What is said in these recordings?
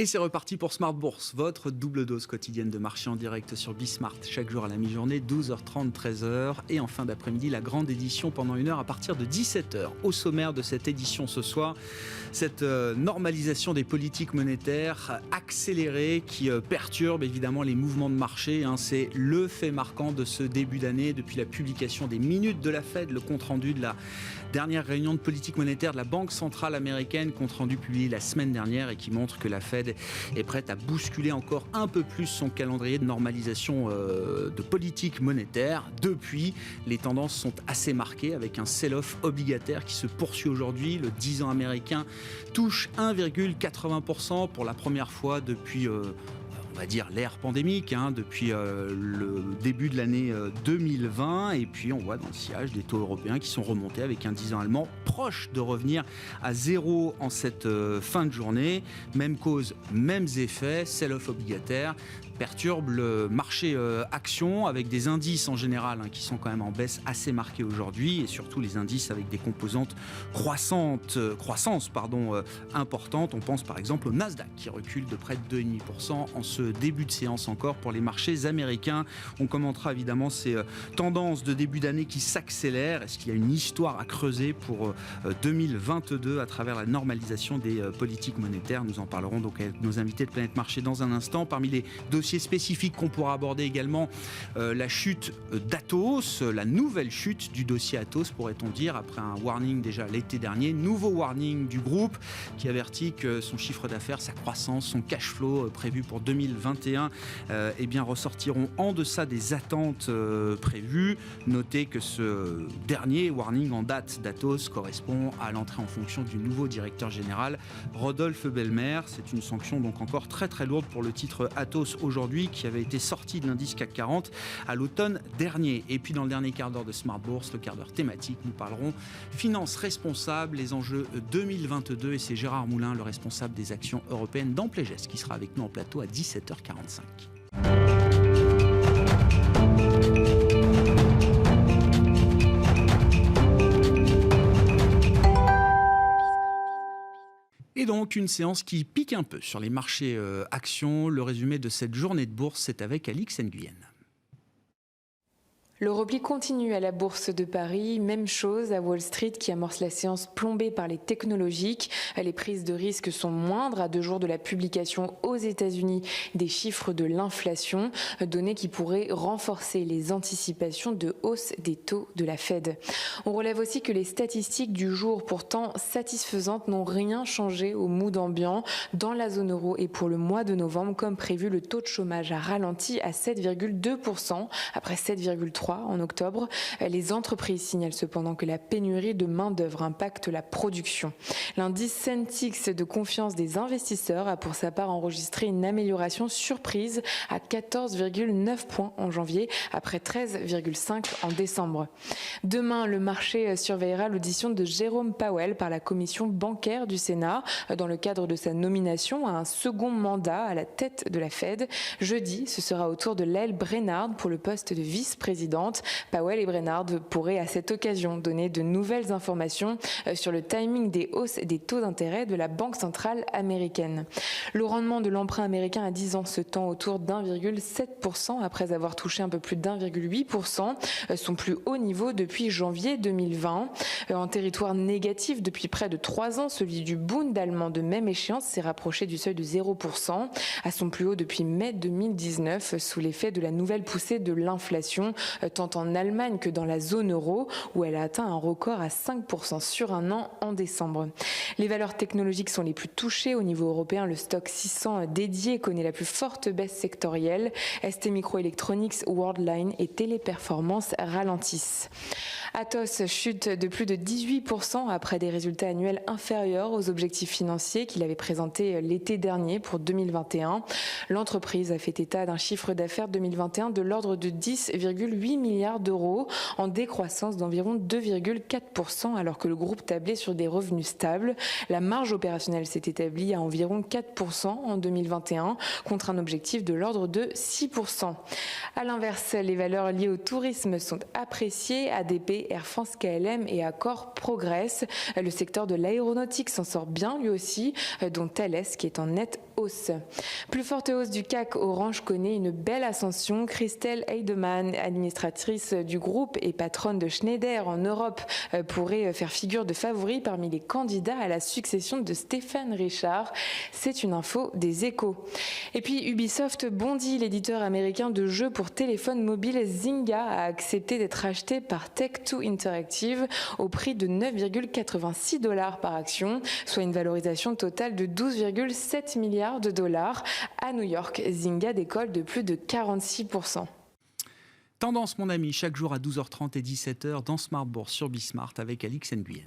Et c'est reparti pour Smart Bourse, votre double dose quotidienne de marché en direct sur Bismart, chaque jour à la mi-journée, 12h30, 13h. Et en fin d'après-midi, la grande édition pendant 1 heure à partir de 17h. Au sommaire de cette édition ce soir, cette normalisation des politiques monétaires accélérée qui perturbe évidemment les mouvements de marché. C'est le fait marquant de ce début d'année, depuis la publication des minutes de la Fed, le compte-rendu de la dernière réunion de politique monétaire de la Banque centrale américaine, compte-rendu publié la semaine dernière et qui montre que la Fed est prête à bousculer encore un peu plus son calendrier de normalisation de politique monétaire. Depuis, les tendances sont assez marquées avec un sell-off obligataire qui se poursuit aujourd'hui. Le 10 ans américain touche 1,80% pour la première fois depuis on va dire l'ère pandémique, depuis le début de l'année 2020. Et puis on voit dans le sillage des taux européens qui sont remontés avec un 10 ans allemand proche de revenir à zéro en cette fin de journée. Même cause, mêmes effets, sell-off obligataire perturbe le marché action avec des indices en général qui sont quand même en baisse assez marquée aujourd'hui et surtout les indices avec des composantes croissance importantes. On pense par exemple au Nasdaq qui recule de près de 2,5% en ce début de séance encore pour les marchés américains. On commentera évidemment ces tendances de début d'année qui s'accélèrent. Est-ce qu'il y a une histoire à creuser pour 2022 à travers la normalisation des politiques monétaires? Nous en parlerons donc avec nos invités de Planète Marché dans un instant. Parmi les dossiers spécifiques qu'on pourra aborder également, la chute d'Atos, la nouvelle chute du dossier Atos, pourrait-on dire, après un warning déjà l'été dernier. Nouveau warning du groupe qui avertit que son chiffre d'affaires, sa croissance, son cash flow prévu pour 2021 ressortiront en deçà des attentes prévues. Notez que ce dernier warning en date d'Atos correspond à l'entrée en fonction du nouveau directeur général, Rodolphe Belmer. C'est une sanction donc encore très très lourde pour le titre Atos aujourd'hui, qui avait été sorti de l'indice CAC 40 à l'automne dernier. Et puis dans le dernier quart d'heure de Smart Bourse, le quart d'heure thématique, nous parlerons finances responsables, les enjeux 2022, et c'est Gérard Moulin, le responsable des actions européennes d'Amplegès, qui sera avec nous en plateau à 17h45. Et donc une séance qui pique un peu sur les marchés actions. Le résumé de cette journée de bourse, c'est avec Alix Nguyen. Le repli continue à la Bourse de Paris. Même chose à Wall Street qui amorce la séance plombée par les technologiques. Les prises de risque sont moindres à 2 jours de la publication aux États-Unis des chiffres de l'inflation, données qui pourraient renforcer les anticipations de hausse des taux de la Fed. On relève aussi que les statistiques du jour, pourtant satisfaisantes, n'ont rien changé au mood ambiant dans la zone euro. Et pour le mois de novembre, comme prévu, le taux de chômage a ralenti à 7,2% après 7,3% en octobre. Les entreprises signalent cependant que la pénurie de main-d'œuvre impacte la production. L'indice Sentix de confiance des investisseurs a pour sa part enregistré une amélioration surprise à 14,9 points en janvier après 13,5 en décembre. Demain, le marché surveillera l'audition de Jérôme Powell par la commission bancaire du Sénat dans le cadre de sa nomination à un second mandat à la tête de la Fed. Jeudi, ce sera au tour de Lael Brainard pour le poste de vice-président. Powell et Brainard pourraient à cette occasion donner de nouvelles informations sur le timing des hausses des taux d'intérêt de la Banque centrale américaine. Le rendement de l'emprunt américain à 10 ans se tend autour d'1,7% après avoir touché un peu plus d'1,8%, son plus haut niveau depuis janvier 2020. En territoire négatif depuis près de 3 ans, celui du Bund allemand de même échéance s'est rapproché du seuil de 0%, à son plus haut depuis mai 2019, sous l'effet de la nouvelle poussée de l'inflation, tant en Allemagne que dans la zone euro, où elle a atteint un record à 5% sur un an en décembre. Les valeurs technologiques sont les plus touchées. Au niveau européen, le stock 600 dédié connaît la plus forte baisse sectorielle. STMicroelectronics, Worldline et Téléperformance ralentissent. Atos chute de plus de 18% après des résultats annuels inférieurs aux objectifs financiers qu'il avait présentés l'été dernier pour 2021. L'entreprise a fait état d'un chiffre d'affaires 2021 de l'ordre de 10,8 milliards d'euros, en décroissance d'environ 2,4%, alors que le groupe tablait sur des revenus stables. La marge opérationnelle s'est établie à environ 4% en 2021, contre un objectif de l'ordre de 6%. À l'inverse, les valeurs liées au tourisme sont appréciées. ADP, Air France KLM et Accor progressent. Le secteur de l'aéronautique s'en sort bien lui aussi, dont Thales qui est en nette hausse. Plus forte hausse du CAC, Orange connaît une belle ascension. Christelle Heidemann, administratrice du groupe et patronne de Schneider en Europe, pourrait faire figure de favori parmi les candidats à la succession de Stéphane Richard. C'est une info des Échos. Et puis Ubisoft bondit. L'éditeur américain de jeux pour téléphone mobile Zynga a accepté d'être acheté par Take-Two Interactive au prix de 9,86 $ par action, soit une valorisation totale de 12,7 milliards de dollars. À New York, Zynga décolle de plus de 46%. Tendance, mon ami, chaque jour à 12h30 et 17h dans Smart Bourse sur Bismart avec Alix Nguyen.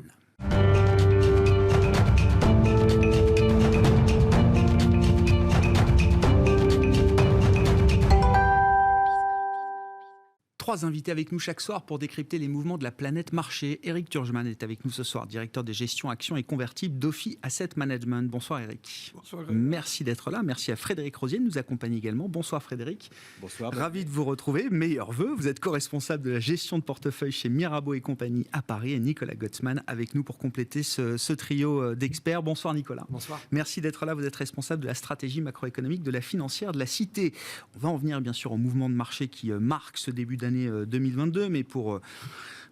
Trois invités avec nous chaque soir pour décrypter les mouvements de la planète marché. Eric Turgeman est avec nous ce soir, directeur des gestions actions et convertibles d'Ophi Asset Management. Bonsoir Eric. Bonsoir. Merci d'être là. Merci à Frédéric Rosier de nous accompagner également. Bonsoir Frédéric. Bonsoir. Ravi de vous retrouver. Meilleurs vœux. Vous êtes co-responsable de la gestion de portefeuille chez Mirabeau et compagnie à Paris. Et Nicolas Gottsman avec nous pour compléter ce trio d'experts. Bonsoir Nicolas. Bonsoir. Merci d'être là. Vous êtes responsable de la stratégie macroéconomique de la financière de la Cité. On va en venir bien sûr au mouvement de marché qui marque ce début d'année 2022, mais pour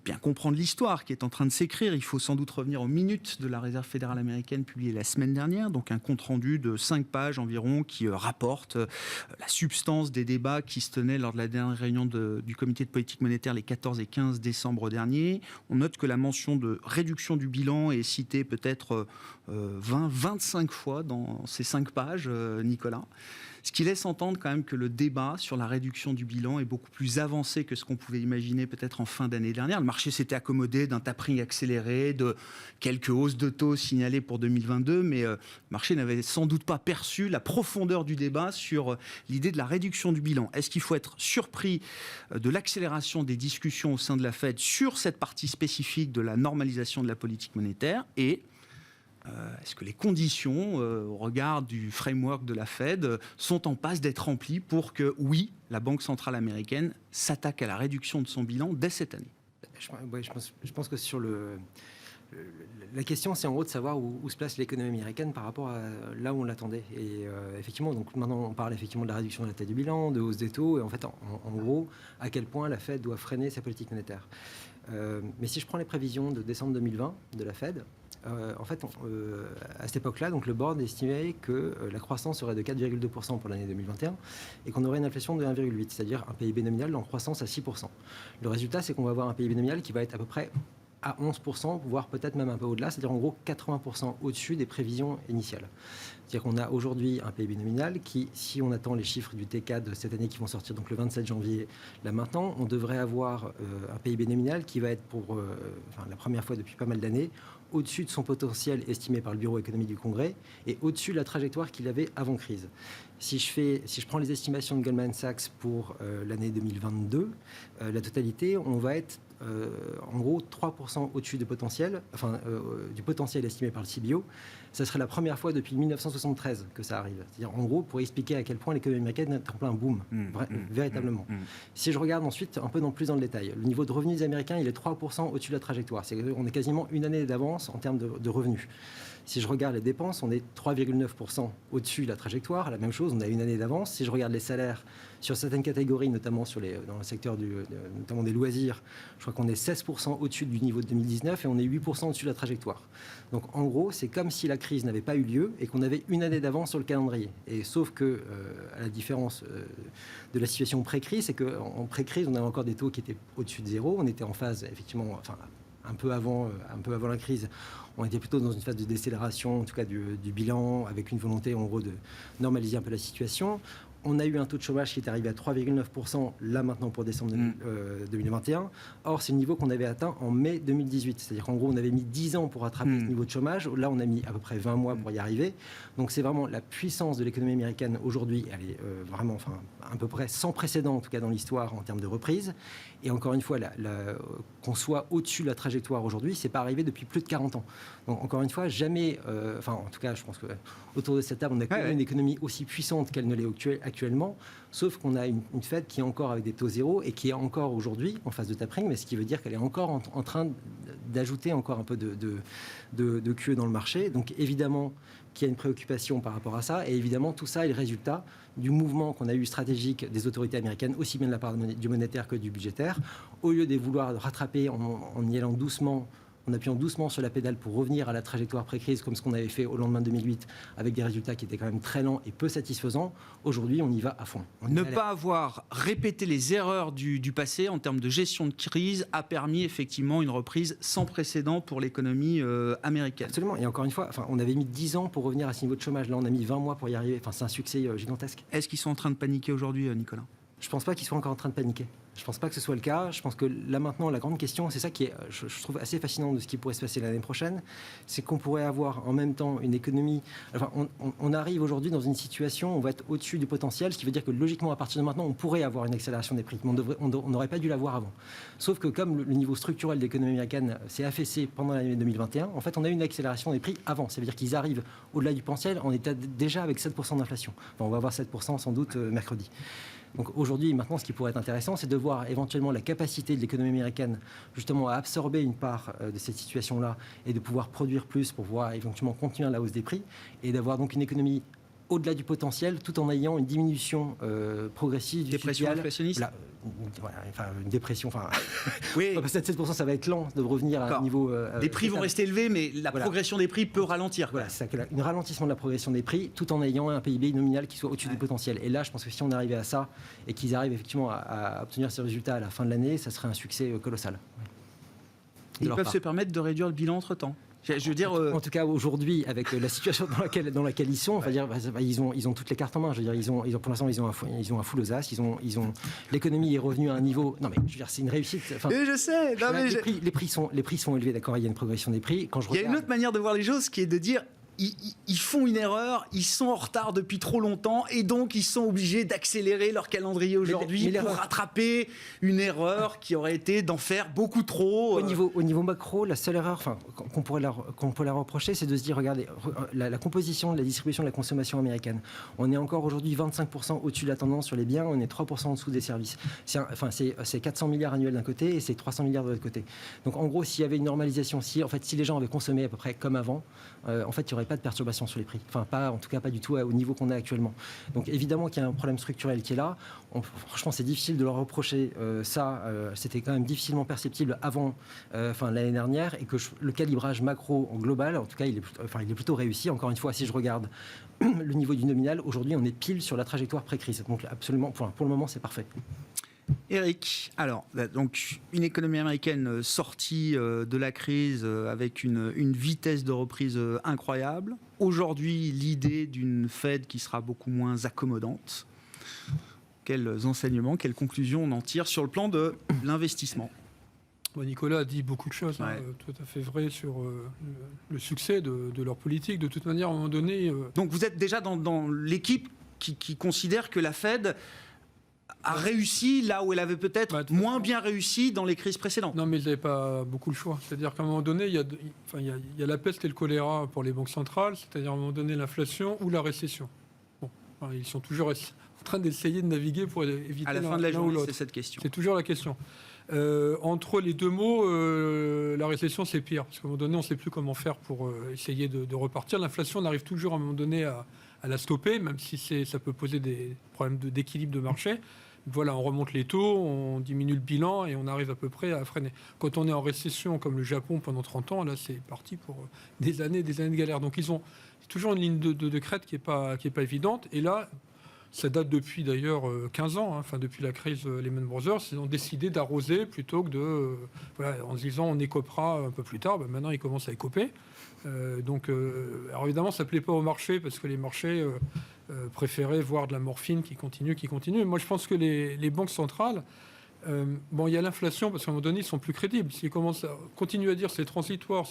bien comprendre l'histoire qui est en train de s'écrire, il faut sans doute revenir aux minutes de la Réserve fédérale américaine publiées la semaine dernière, donc un compte-rendu de 5 pages environ qui rapporte la substance des débats qui se tenaient lors de la dernière réunion du comité de politique monétaire les 14 et 15 décembre dernier. On note que la mention de réduction du bilan est citée peut-être 20-25 fois dans ces 5 pages, Nicolas. Ce qui laisse entendre quand même que le débat sur la réduction du bilan est beaucoup plus avancé que ce qu'on pouvait imaginer peut-être en fin d'année dernière. Le marché s'était accommodé d'un tapering accéléré, de quelques hausses de taux signalées pour 2022, mais le marché n'avait sans doute pas perçu la profondeur du débat sur l'idée de la réduction du bilan. Est-ce qu'il faut être surpris de l'accélération des discussions au sein de la Fed sur cette partie spécifique de la normalisation de la politique monétaire et est-ce que les conditions, au regard du framework de la Fed, sont en passe d'être remplies pour que, oui, la Banque centrale américaine s'attaque à la réduction de son bilan dès cette année ? Je pense que sur la question, c'est en gros de savoir où se place l'économie américaine par rapport à là où on l'attendait. Et effectivement, donc maintenant, on parle effectivement de la réduction de la taille du bilan, de hausse des taux, et en fait, en gros, à quel point la Fed doit freiner sa politique monétaire. Mais si je prends les prévisions de décembre 2020 de la Fed, en fait, à cette époque-là, donc le board estimait que la croissance serait de 4,2% pour l'année 2021 et qu'on aurait une inflation de 1,8%, c'est-à-dire un PIB nominal en croissance à 6%. Le résultat, c'est qu'on va avoir un PIB nominal qui va être à peu près à 11%, voire peut-être même un peu au-delà, c'est-à-dire en gros 80% au-dessus des prévisions initiales. C'est-à-dire qu'on a aujourd'hui un PIB nominal qui, si on attend les chiffres du TK de cette année qui vont sortir donc le 27 janvier, là maintenant, on devrait avoir un PIB nominal qui va être pour la première fois depuis pas mal d'années, au-dessus de son potentiel estimé par le Bureau économique du Congrès et au-dessus de la trajectoire qu'il avait avant crise. Si je prends les estimations de Goldman Sachs pour l'année 2022, la totalité, on va être en gros 3% au-dessus du potentiel estimé par le CBO. Ça serait la première fois depuis 1973 que ça arrive. C'est-à-dire, en gros, pour expliquer à quel point l'économie américaine est en plein boom, véritablement. Si je regarde ensuite un peu plus dans le détail, le niveau de revenus des Américains, il est 3% au-dessus de la trajectoire. On est quasiment une année d'avance en termes de revenus. Si je regarde les dépenses, on est 3,9% au-dessus de la trajectoire. La même chose, on a une année d'avance. Si je regarde les salaires sur certaines catégories, notamment dans le secteur notamment des loisirs, je crois qu'on est 16% au-dessus du niveau de 2019 et on est 8% au-dessus de la trajectoire. Donc en gros, c'est comme si la crise n'avait pas eu lieu et qu'on avait une année d'avance sur le calendrier. Et sauf que, à la différence de la situation pré-crise, c'est qu'en pré-crise, on avait encore des taux qui étaient au-dessus de zéro. On était en phase, effectivement, un peu avant la crise. On était plutôt dans une phase de décélération, en tout cas du bilan, avec une volonté en gros de normaliser un peu la situation. On a eu un taux de chômage qui est arrivé à 3,9% là maintenant pour décembre 2021. Or, c'est le niveau qu'on avait atteint en mai 2018. C'est-à-dire qu'en gros, on avait mis 10 ans pour attraper ce niveau de chômage. Là, on a mis à peu près 20 mois pour y arriver. Donc, c'est vraiment la puissance de l'économie américaine aujourd'hui. Elle est vraiment, à peu près sans précédent, en tout cas dans l'histoire, en termes de reprise. Et encore une fois, qu'on soit au-dessus de la trajectoire aujourd'hui, c'est pas arrivé depuis plus de 40 ans. Donc, encore une fois, jamais, en tout cas, je pense qu'autour de cette table, on a quand même une économie aussi puissante qu'elle ne l'est actuellement, sauf qu'on a une Fed qui est encore avec des taux zéro et qui est encore aujourd'hui en phase de tapering, mais ce qui veut dire qu'elle est encore en train d'ajouter encore un peu de QE dans le marché. Donc évidemment qu'il y a une préoccupation par rapport à ça, et évidemment tout ça est le résultat du mouvement qu'on a eu stratégique des autorités américaines, aussi bien de la part du monétaire que du budgétaire, au lieu de vouloir rattraper en y allant doucement, en appuyant doucement sur la pédale pour revenir à la trajectoire pré-crise, comme ce qu'on avait fait au lendemain de 2008, avec des résultats qui étaient quand même très lents et peu satisfaisants. Aujourd'hui, on y va à fond. Ne pas avoir répété les erreurs du passé en termes de gestion de crise a permis effectivement une reprise sans précédent pour l'économie américaine. Absolument. Et encore une fois, on avait mis 10 ans pour revenir à ce niveau de chômage. Là, on a mis 20 mois pour y arriver. C'est un succès gigantesque. Est-ce qu'ils sont en train de paniquer aujourd'hui, Nicolas ? Je ne pense pas qu'ils soient encore en train de paniquer. Je ne pense pas que ce soit le cas. Je pense que là maintenant, la grande question, c'est ça qui est, je trouve assez fascinant de ce qui pourrait se passer l'année prochaine, c'est qu'on pourrait avoir en même temps une économie. Enfin, on arrive aujourd'hui dans une situation où on va être au-dessus du potentiel, ce qui veut dire que logiquement, à partir de maintenant, on pourrait avoir une accélération des prix. Mais on n'aurait pas dû l'avoir avant. Sauf que comme le niveau structurel de l'économie américaine s'est affaissé pendant l'année 2021, en fait, on a eu une accélération des prix avant. Ça veut dire qu'ils arrivent au-delà du potentiel. On était déjà avec 7% d'inflation. Enfin, on va avoir 7% sans doute mercredi. Donc aujourd'hui, maintenant, ce qui pourrait être intéressant, c'est de voir éventuellement la capacité de l'économie américaine justement à absorber une part de cette situation-là et de pouvoir produire plus pour pouvoir éventuellement contenir la hausse des prix et d'avoir donc une économie au-delà du potentiel, tout en ayant une diminution progressive du dépression inflationniste. Une dépression. Oui. Parce que 7%, ça va être lent de revenir à un niveau. Les prix vont rester élevés, mais la progression des prix peut ralentir. Voilà, c'est ça, un ralentissement de la progression des prix, tout en ayant un PIB nominal qui soit au-dessus du potentiel. Et là, je pense que si on arrivait à ça et qu'ils arrivent effectivement à obtenir ces résultats à la fin de l'année, ça serait un succès colossal. Ils peuvent se permettre de réduire le bilan entre-temps. Je veux dire, en tout cas aujourd'hui, avec la situation dans laquelle ils sont, ils ont toutes les cartes en main. Je veux dire, pour l'instant, ils ont un full aux as. L'économie est revenue à un niveau. Non mais je veux dire, c'est une réussite. Je sais. Non, mais les prix sont élevés, d'accord. Il y a une progression des prix. Il y a une autre manière de voir les choses, qui est de dire. Ils font une erreur, ils sont en retard depuis trop longtemps et donc ils sont obligés d'accélérer leur calendrier aujourd'hui pour rattraper une erreur qui aurait été d'en faire beaucoup trop. Au niveau macro, la seule erreur qu'on pourrait leur reprocher, c'est de se dire, regardez, la composition de la distribution de la consommation américaine, on est encore aujourd'hui 25% au-dessus de la tendance sur les biens, on est 3% en dessous des services. C'est 400 milliards annuels d'un côté et c'est 300 milliards de l'autre côté. Donc en gros, s'il y avait une normalisation, si les gens avaient consommé à peu près comme avant, en fait, il n'y aurait pas de perturbation sur les prix. En tout cas, pas du tout au niveau qu'on a actuellement. Donc, évidemment qu'il y a un problème structurel qui est là. Franchement, c'est difficile de leur reprocher ça. C'était quand même difficilement perceptible avant l'année dernière et que le calibrage macro en global, en tout cas, il est plutôt réussi. Encore une fois, si je regarde le niveau du nominal, aujourd'hui, on est pile sur la trajectoire pré-crise. Donc, absolument, pour le moment, c'est parfait. Eric, alors, donc, une économie américaine sortie de la crise avec une vitesse de reprise incroyable. Aujourd'hui, l'idée d'une Fed qui sera beaucoup moins accommodante. Quels enseignements, quelles conclusions on en tire sur le plan de l'investissement ? Nicolas a dit beaucoup de choses, tout à fait vrai sur le succès de leur politique. De toute manière, à un moment donné... Donc vous êtes déjà dans l'équipe qui considère que la Fed a réussi là où elle avait peut-être moins bien réussi dans les crises précédentes. Non, mais ils n'avaient pas beaucoup le choix. C'est-à-dire qu'à un moment donné, il y a la peste et le choléra pour les banques centrales, c'est-à-dire à un moment donné l'inflation ou la récession. Ils sont toujours en train d'essayer de naviguer pour éviter à la fin de la journée, c'est cette question. C'est toujours la question. Entre les deux mots, la récession, c'est pire. Parce qu'à un moment donné, on ne sait plus comment faire pour essayer de repartir. L'inflation, on arrive toujours à un moment donné à la stopper, même si ça peut poser des problèmes d'équilibre de marché. Voilà, on remonte les taux, on diminue le bilan et on arrive à peu près à freiner. Quand on est en récession comme le Japon pendant 30 ans, là c'est parti pour des années de galère. Donc ils ont toujours une ligne de crête qui est pas évidente. Et là, ça date depuis d'ailleurs 15 ans, depuis la crise Lehman Brothers, ils ont décidé d'arroser plutôt que en se disant on écopera un peu plus tard. Maintenant ils commencent à écoper. Alors évidemment ça ne plaît pas au marché parce que les marchés préféraient voir de la morphine qui continue. Mais moi je pense que les banques centrales, il y a l'inflation parce qu'à un moment donné ils sont plus crédibles. S'ils continuent à dire c'est transitoire,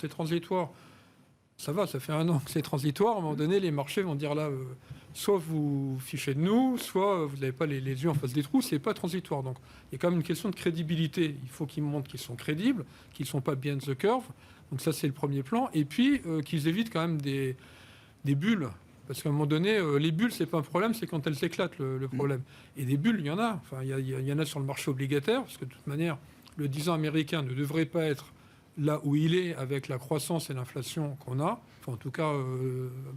ça va, ça fait un an que c'est transitoire. À un moment donné les marchés vont dire là, soit vous fichez de nous, soit vous n'avez pas les yeux en face des trous, c'est pas transitoire. Donc il y a quand même une question de crédibilité. Il faut qu'ils montrent qu'ils sont crédibles, qu'ils ne sont pas behind the curve. Donc ça c'est le premier plan. Et puis qu'ils évitent quand même des bulles. Parce qu'à un moment donné, les bulles, c'est pas un problème, c'est quand elles s'éclatent le problème. Et des bulles, il y en a. Enfin, il y en a sur le marché obligataire, parce que de toute manière, le 10 ans américain ne devrait pas être là où il est avec la croissance et l'inflation qu'on a. Enfin, en tout cas,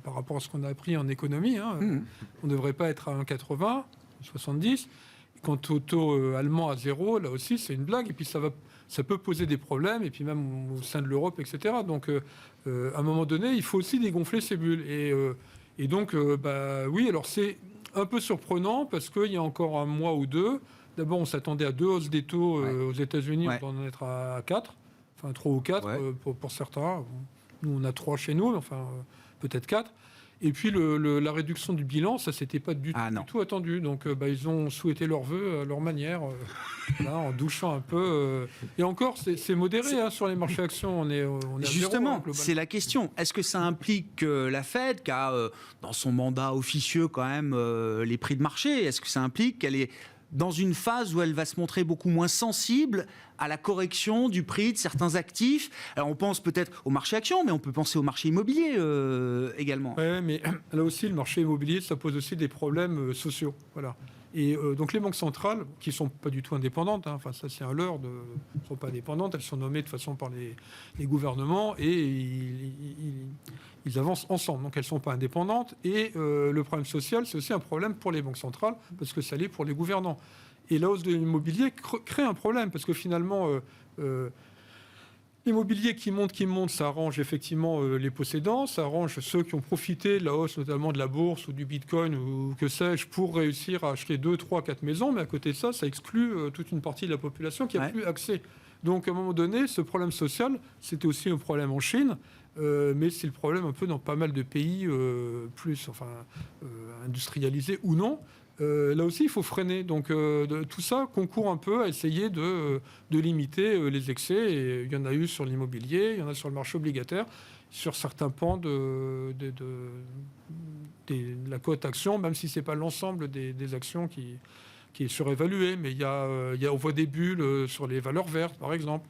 par rapport à ce qu'on a appris en économie, on ne devrait pas être à 1,80, 70. Quant au taux allemand à 0, là aussi, c'est une blague. Et puis, ça peut poser des problèmes, et puis même au sein de l'Europe, etc. Donc, à un moment donné, il faut aussi dégonfler ces bulles. Et donc, oui, alors c'est un peu surprenant, parce qu'il y a encore un mois ou deux, d'abord, on s'attendait à 2 hausses des taux aux États-Unis, on doit en être à 4, enfin 3 ou 4 pour certains. Nous, on a 3 chez nous, enfin peut-être 4. Et puis la réduction du bilan, ça s'était pas du tout attendu. Donc ils ont souhaité leurs vœux à leur manière, là, en douchant un peu. Et encore, c'est modéré sur les marchés actions. On est justement, à 0, c'est la question. Est-ce que ça implique que la Fed, qui a dans son mandat officieux quand même les prix de marché, est-ce que ça implique qu'elle est dans une phase où elle va se montrer beaucoup moins sensible à la correction du prix de certains actifs? Alors on pense peut-être au marché actions, mais on peut penser au marché immobilier également. Oui, mais là aussi, le marché immobilier, ça pose aussi des problèmes sociaux. Voilà. Et donc les banques centrales, qui ne sont pas du tout indépendantes, enfin ça c'est un leurre, elles ne sont pas indépendantes, elles sont nommées de façon par les gouvernements et ils avancent ensemble. Donc elles ne sont pas indépendantes. Et le problème social, c'est aussi un problème pour les banques centrales, parce que ça l'est pour les gouvernants. Et la hausse de l'immobilier crée un problème, parce que finalement, l'immobilier qui monte, ça arrange effectivement les possédants, ça arrange ceux qui ont profité de la hausse notamment de la bourse ou du bitcoin ou que sais-je pour réussir à acheter 2, 3, 4 maisons, mais à côté de ça, ça exclut toute une partie de la population qui n'a plus accès. Donc à un moment donné, ce problème social, c'était aussi un problème en Chine, mais c'est le problème un peu dans pas mal de pays industrialisés ou non. Là aussi, il faut freiner. Donc, tout ça concourt un peu à essayer de limiter les excès. Et il y en a eu sur l'immobilier, il y en a sur le marché obligataire, sur certains pans de la cote action, même si ce n'est pas l'ensemble des actions qui est surévalué. Mais on voit des bulles sur les valeurs vertes, par exemple.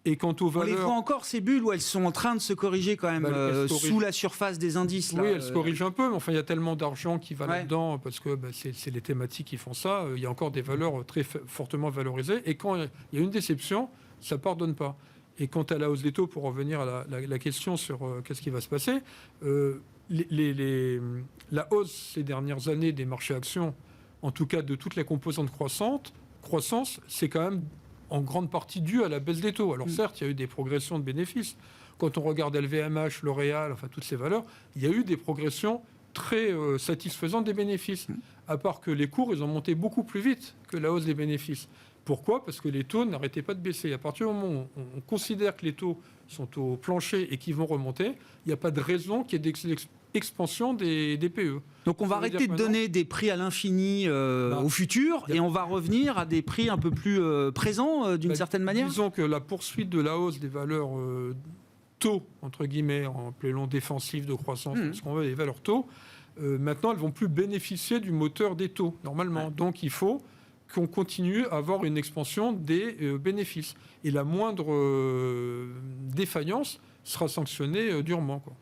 Et quant aux valeurs... On les voit encore, ces bulles, où elles sont en train de se corriger quand même sous la surface des indices. Là, oui, elles se corrigent un peu, mais enfin, il y a tellement d'argent qui va là-dedans, parce que c'est les thématiques qui font ça. Il y a encore des valeurs très fortement valorisées. Et quand il y a une déception, ça ne pardonne pas. Et quant à la hausse des taux, pour revenir à la question sur qu'est-ce qui va se passer, la hausse ces dernières années des marchés actions, en tout cas de toutes les composantes croissance, c'est quand même en grande partie dû à la baisse des taux. Alors certes, il y a eu des progressions de bénéfices. Quand on regarde LVMH, L'Oréal, enfin toutes ces valeurs, il y a eu des progressions très satisfaisantes des bénéfices. À part que les cours, ils ont monté beaucoup plus vite que la hausse des bénéfices. Pourquoi ? Parce que les taux n'arrêtaient pas de baisser. À partir du moment où on considère que les taux sont au plancher et qu'ils vont remonter, il n'y a pas de raison qu'il y ait expansion des PE. Donc on va arrêter de donner des prix à l'infini au futur et on va revenir à des prix un peu plus présents d'une certaine manière. Disons que la poursuite de la hausse des valeurs taux, entre guillemets, en appelons défensives de croissance, parce qu'on veut les valeurs taux, maintenant elles ne vont plus bénéficier du moteur des taux, normalement. Donc il faut qu'on continue à avoir une expansion des bénéfices. Et la moindre défaillance sera sanctionnée durement, quoi.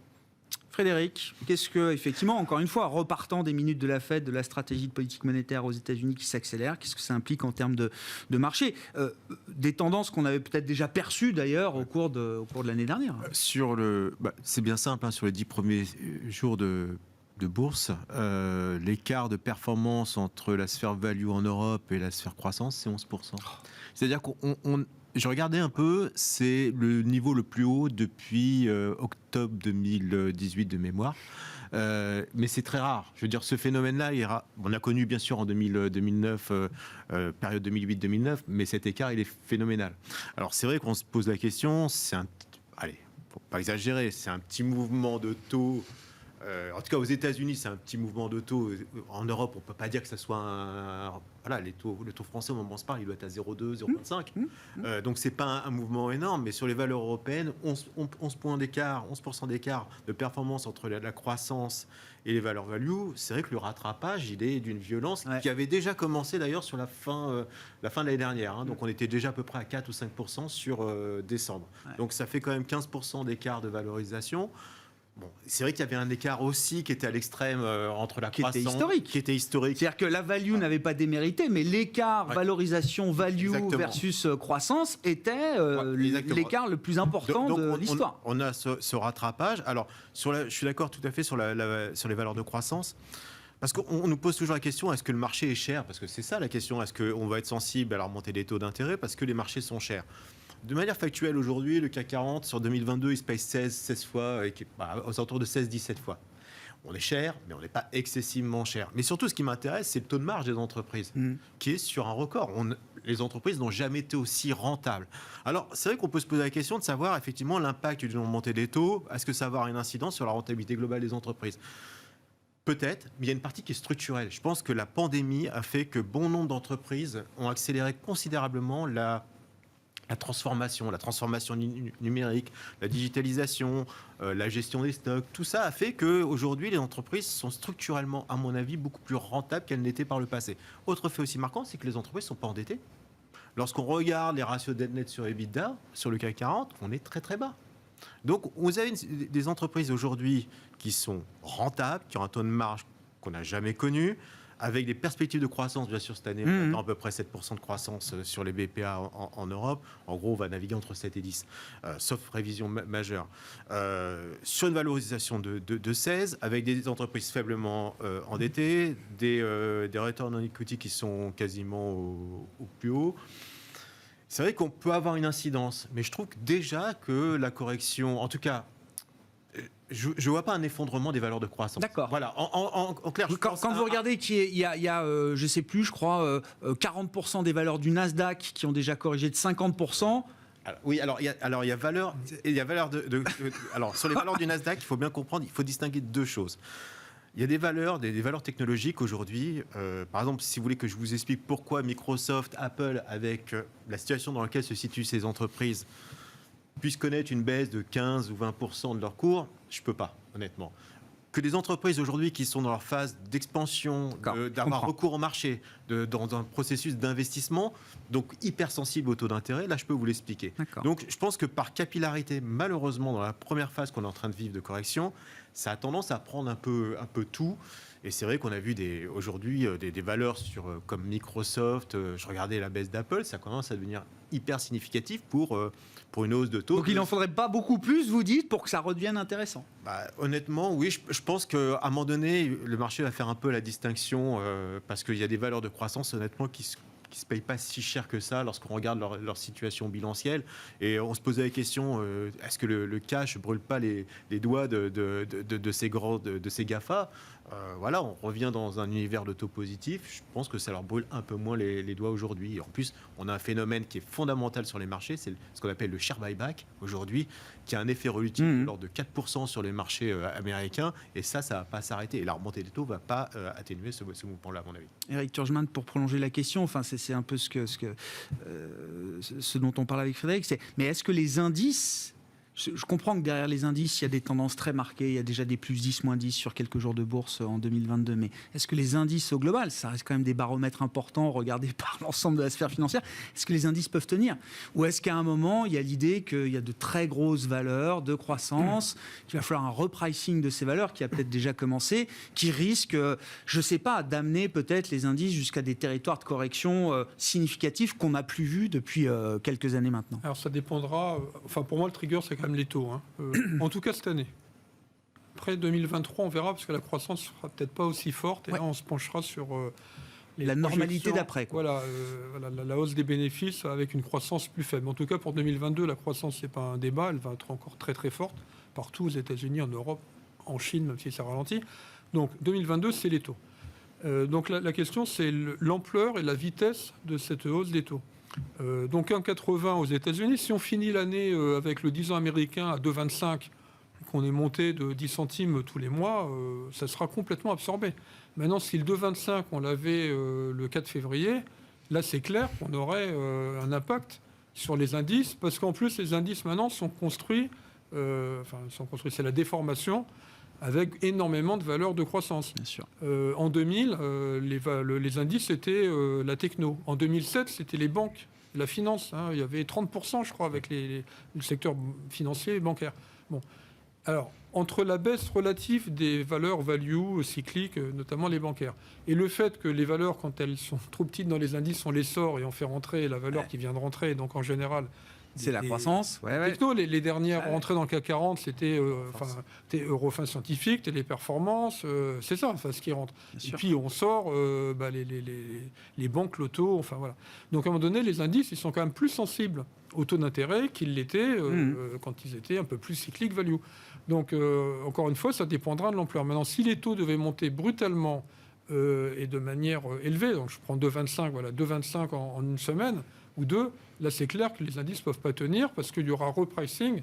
Frédéric, qu'est-ce que, effectivement, encore une fois, repartant des minutes de la Fed, de la stratégie de politique monétaire aux États-Unis qui s'accélère, qu'est-ce que ça implique en termes de marché ? Des tendances qu'on avait peut-être déjà perçues d'ailleurs au cours de l'année dernière. C'est bien simple, sur les 10 premiers jours de bourse, l'écart de performance entre la sphère value en Europe et la sphère croissance, c'est 11%. C'est-à-dire je regardais un peu, c'est le niveau le plus haut depuis octobre 2018 de mémoire. Mais c'est très rare. Je veux dire, ce phénomène-là, on a connu bien sûr en 2009, période 2008-2009, mais cet écart, il est phénoménal. Alors c'est vrai qu'on se pose la question, faut pas exagérer, c'est un petit mouvement de taux. En tout cas, aux États-Unis, c'est un petit mouvement de taux. En Europe, on ne peut pas dire que ce soit le taux français, au moment où on se parle, il doit être à 0,2, 0,25. Donc, ce n'est pas un mouvement énorme. Mais sur les valeurs européennes, 11% d'écart de performance entre la croissance et les valeurs value. C'est vrai que le rattrapage, il est d'une violence qui avait déjà commencé d'ailleurs sur la fin de l'année dernière. Donc, on était déjà à peu près à 4 ou 5% sur décembre. Donc, ça fait quand même 15% d'écart de valorisation. Bon, c'est vrai qu'il y avait un écart aussi qui était à l'extrême entre la Qui était croissance, historique. qui était historique. C'est-à-dire que la value n'avait pas démérité, mais l'écart Ouais. valorisation value Exactement. versus croissance était exactement. l'écart le plus important Donc, de l'histoire. on a ce rattrapage. Alors, je suis d'accord tout à fait sur les valeurs de croissance. Parce qu'on nous pose toujours la question, est-ce que le marché est cher? Parce que c'est ça la question, est-ce qu'on va être sensible à la remontée des taux d'intérêt parce que les marchés sont chers? De manière factuelle, aujourd'hui, le CAC 40, sur 2022, il se paye 16 fois, aux alentours de 16-17 fois. On est cher, mais on n'est pas excessivement cher. Mais surtout, ce qui m'intéresse, c'est le taux de marge des entreprises, qui est sur un record. Les entreprises n'ont jamais été aussi rentables. Alors, c'est vrai qu'on peut se poser la question de savoir, effectivement, l'impact d'une remontée des taux. Est-ce que ça va avoir une incidence sur la rentabilité globale des entreprises? Peut-être, mais il y a une partie qui est structurelle. Je pense que la pandémie a fait que bon nombre d'entreprises ont accéléré considérablement la transformation numérique, la digitalisation, la gestion des stocks, tout ça a fait qu'aujourd'hui, les entreprises sont structurellement, à mon avis, beaucoup plus rentables qu'elles n'étaient par le passé. Autre fait aussi marquant, c'est que les entreprises ne sont pas endettées. Lorsqu'on regarde les ratios dette net sur EBITDA, sur le CAC 40, on est très très bas. Donc, vous avez des entreprises aujourd'hui qui sont rentables, qui ont un taux de marge qu'on n'a jamais connu, avec des perspectives de croissance, bien sûr, cette année, on attend à peu près 7% de croissance sur les BPA en Europe. En gros, on va naviguer entre 7 et 10, sauf révision majeure. Sur une valorisation de 16, avec des entreprises faiblement endettées, des return on equity qui sont quasiment au plus haut. C'est vrai qu'on peut avoir une incidence, mais je trouve déjà que la correction, en tout cas, je ne vois pas un effondrement des valeurs de croissance. D'accord. Voilà, en clair. Quand vous regardez qu'il y a je ne sais plus, je crois, 40% des valeurs du Nasdaq qui ont déjà corrigé de 50%. Alors, il y a valeur, alors sur les valeurs du Nasdaq, il faut bien comprendre, il faut distinguer deux choses. Il y a des valeurs technologiques aujourd'hui. Par exemple, si vous voulez que je vous explique pourquoi Microsoft, Apple, avec la situation dans laquelle se situent ces entreprises, puissent connaître une baisse de 15 ou 20% de leur cours, je ne peux pas, honnêtement. Que des entreprises aujourd'hui qui sont dans leur phase d'expansion, d'avoir recours au marché, dans un processus d'investissement, donc hypersensible au taux d'intérêt, là je peux vous l'expliquer. Donc je pense que par capillarité, malheureusement dans la première phase qu'on est en train de vivre de correction, ça a tendance à prendre un peu tout. Et c'est vrai qu'on a vu aujourd'hui des valeurs comme Microsoft, je regardais la baisse d'Apple, ça commence à devenir hyper significatif pour une hausse de taux. Donc il n'en faudrait pas beaucoup plus, vous dites, pour que ça redevienne intéressant? Honnêtement, oui, je pense qu'à un moment donné, le marché va faire un peu la distinction, parce qu'il y a des valeurs de croissance, honnêtement, qui se payent pas si cher que ça lorsqu'on regarde leur situation bilancielle. Et on se posait la question, est-ce que le cash brûle pas les doigts de ces GAFA? Voilà, on revient dans un univers de taux positif. Je pense que ça leur brûle un peu moins les doigts aujourd'hui. En plus, on a un phénomène qui est fondamental sur les marchés, c'est ce qu'on appelle le share buyback aujourd'hui, qui a un effet relutif de l'ordre de 4% sur les marchés américains. Et ça ne va pas s'arrêter. Et la remontée des taux ne va pas atténuer ce mouvement-là, à mon avis. Éric Turgeman, pour prolonger la question, enfin, c'est un peu ce dont on parle avec Frédéric, mais est-ce que les indices... Je comprends que derrière les indices, il y a des tendances très marquées. Il y a déjà des plus 10, moins 10 sur quelques jours de bourse en 2022. Mais est-ce que les indices au global, ça reste quand même des baromètres importants regardés par l'ensemble de la sphère financière, est-ce que les indices peuvent tenir? Ou est-ce qu'à un moment, il y a l'idée qu'il y a de très grosses valeurs de croissance, qu'il va falloir un repricing de ces valeurs qui a peut-être déjà commencé, qui risque, je ne sais pas, d'amener peut-être les indices jusqu'à des territoires de correction significatifs qu'on n'a plus vus depuis quelques années maintenant? Alors ça dépendra, enfin pour moi le trigger c'est quand même les taux, en tout cas cette année. Après 2023 on verra parce que la croissance sera peut-être pas aussi forte et là on se penchera sur la normalité d'après. Voilà, la hausse des bénéfices avec une croissance plus faible. En tout cas pour 2022 la croissance c'est pas un débat, elle va être encore très très forte partout aux États-Unis, en Europe, en Chine même si ça ralentit. Donc 2022 c'est les taux. Donc la question c'est l'ampleur et la vitesse de cette hausse des taux. Donc 1,80 aux États-Unis. Si on finit l'année avec le 10 ans américain à 2,25, qu'on est monté de 10 centimes tous les mois, ça sera complètement absorbé. Maintenant, si le 2,25, on l'avait le 4 février, là c'est clair qu'on aurait un impact sur les indices, parce qu'en plus les indices maintenant sont construits, c'est la déformation, avec énormément de valeurs de croissance. Bien sûr. En 2000, les indices, c'était la techno. En 2007, c'était les banques, la finance. Il y avait 30%, je crois, avec le secteur financier et bancaire. Bon. Alors, entre la baisse relative des valeurs value cycliques, notamment les bancaires, et le fait que les valeurs, quand elles sont trop petites dans les indices, on les sort et on fait rentrer la valeur qui vient de rentrer, donc en général... C'est la croissance. Techno, les dernières rentrées dans le CAC 40, c'était Eurofins Scientifique, Téléperformance, c'est ça, ce qui rentre. Et puis on sort les banques, l'auto, enfin voilà. Donc à un moment donné, les indices, ils sont quand même plus sensibles au taux d'intérêt qu'ils l'étaient quand ils étaient un peu plus cycliques value. Donc encore une fois, ça dépendra de l'ampleur. Maintenant, si les taux devaient monter brutalement et de manière élevée, donc je prends 2,25, voilà, 2,25 en une semaine ou deux, là c'est clair que les indices ne peuvent pas tenir parce qu'il y aura repricing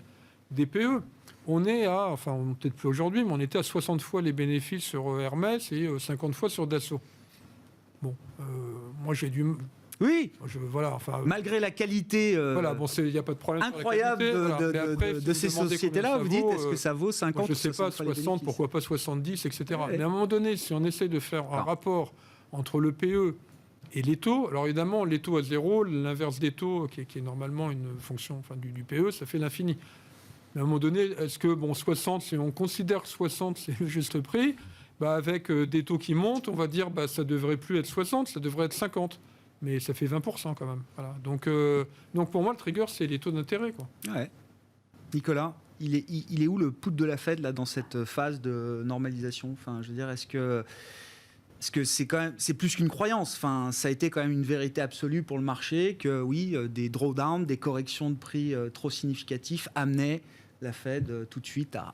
des PE. On est à, enfin peut-être plus aujourd'hui, mais on était à 60 fois les bénéfices sur Hermès et 50 fois sur Dassault. Bon, moi j'ai dû... Oui, malgré la qualité il n'y a pas de problème incroyable de ces sociétés-là, vous dites, est-ce que ça vaut 50 je ne sais pas, 60, pourquoi pas 70, etc. Mais à un moment donné, si on essaie de faire un rapport entre le PE et les taux, alors évidemment, les taux à zéro, l'inverse des taux, qui est normalement une fonction du PE, ça fait l'infini. Mais à un moment donné, est-ce que 60, si on considère que 60, c'est le juste prix, avec des taux qui montent, on va dire ça ne devrait plus être 60, ça devrait être 50. Mais ça fait 20% quand même. Voilà. Donc pour moi, le trigger, c'est les taux d'intérêt. Ouais. Nicolas, il est où le put de la Fed là, dans cette phase de normalisation ? Enfin, je veux dire, est-ce que c'est plus qu'une croyance ? Enfin, ça a été quand même une vérité absolue pour le marché que oui, des drawdowns, des corrections de prix trop significatifs amenaient la Fed tout de suite à...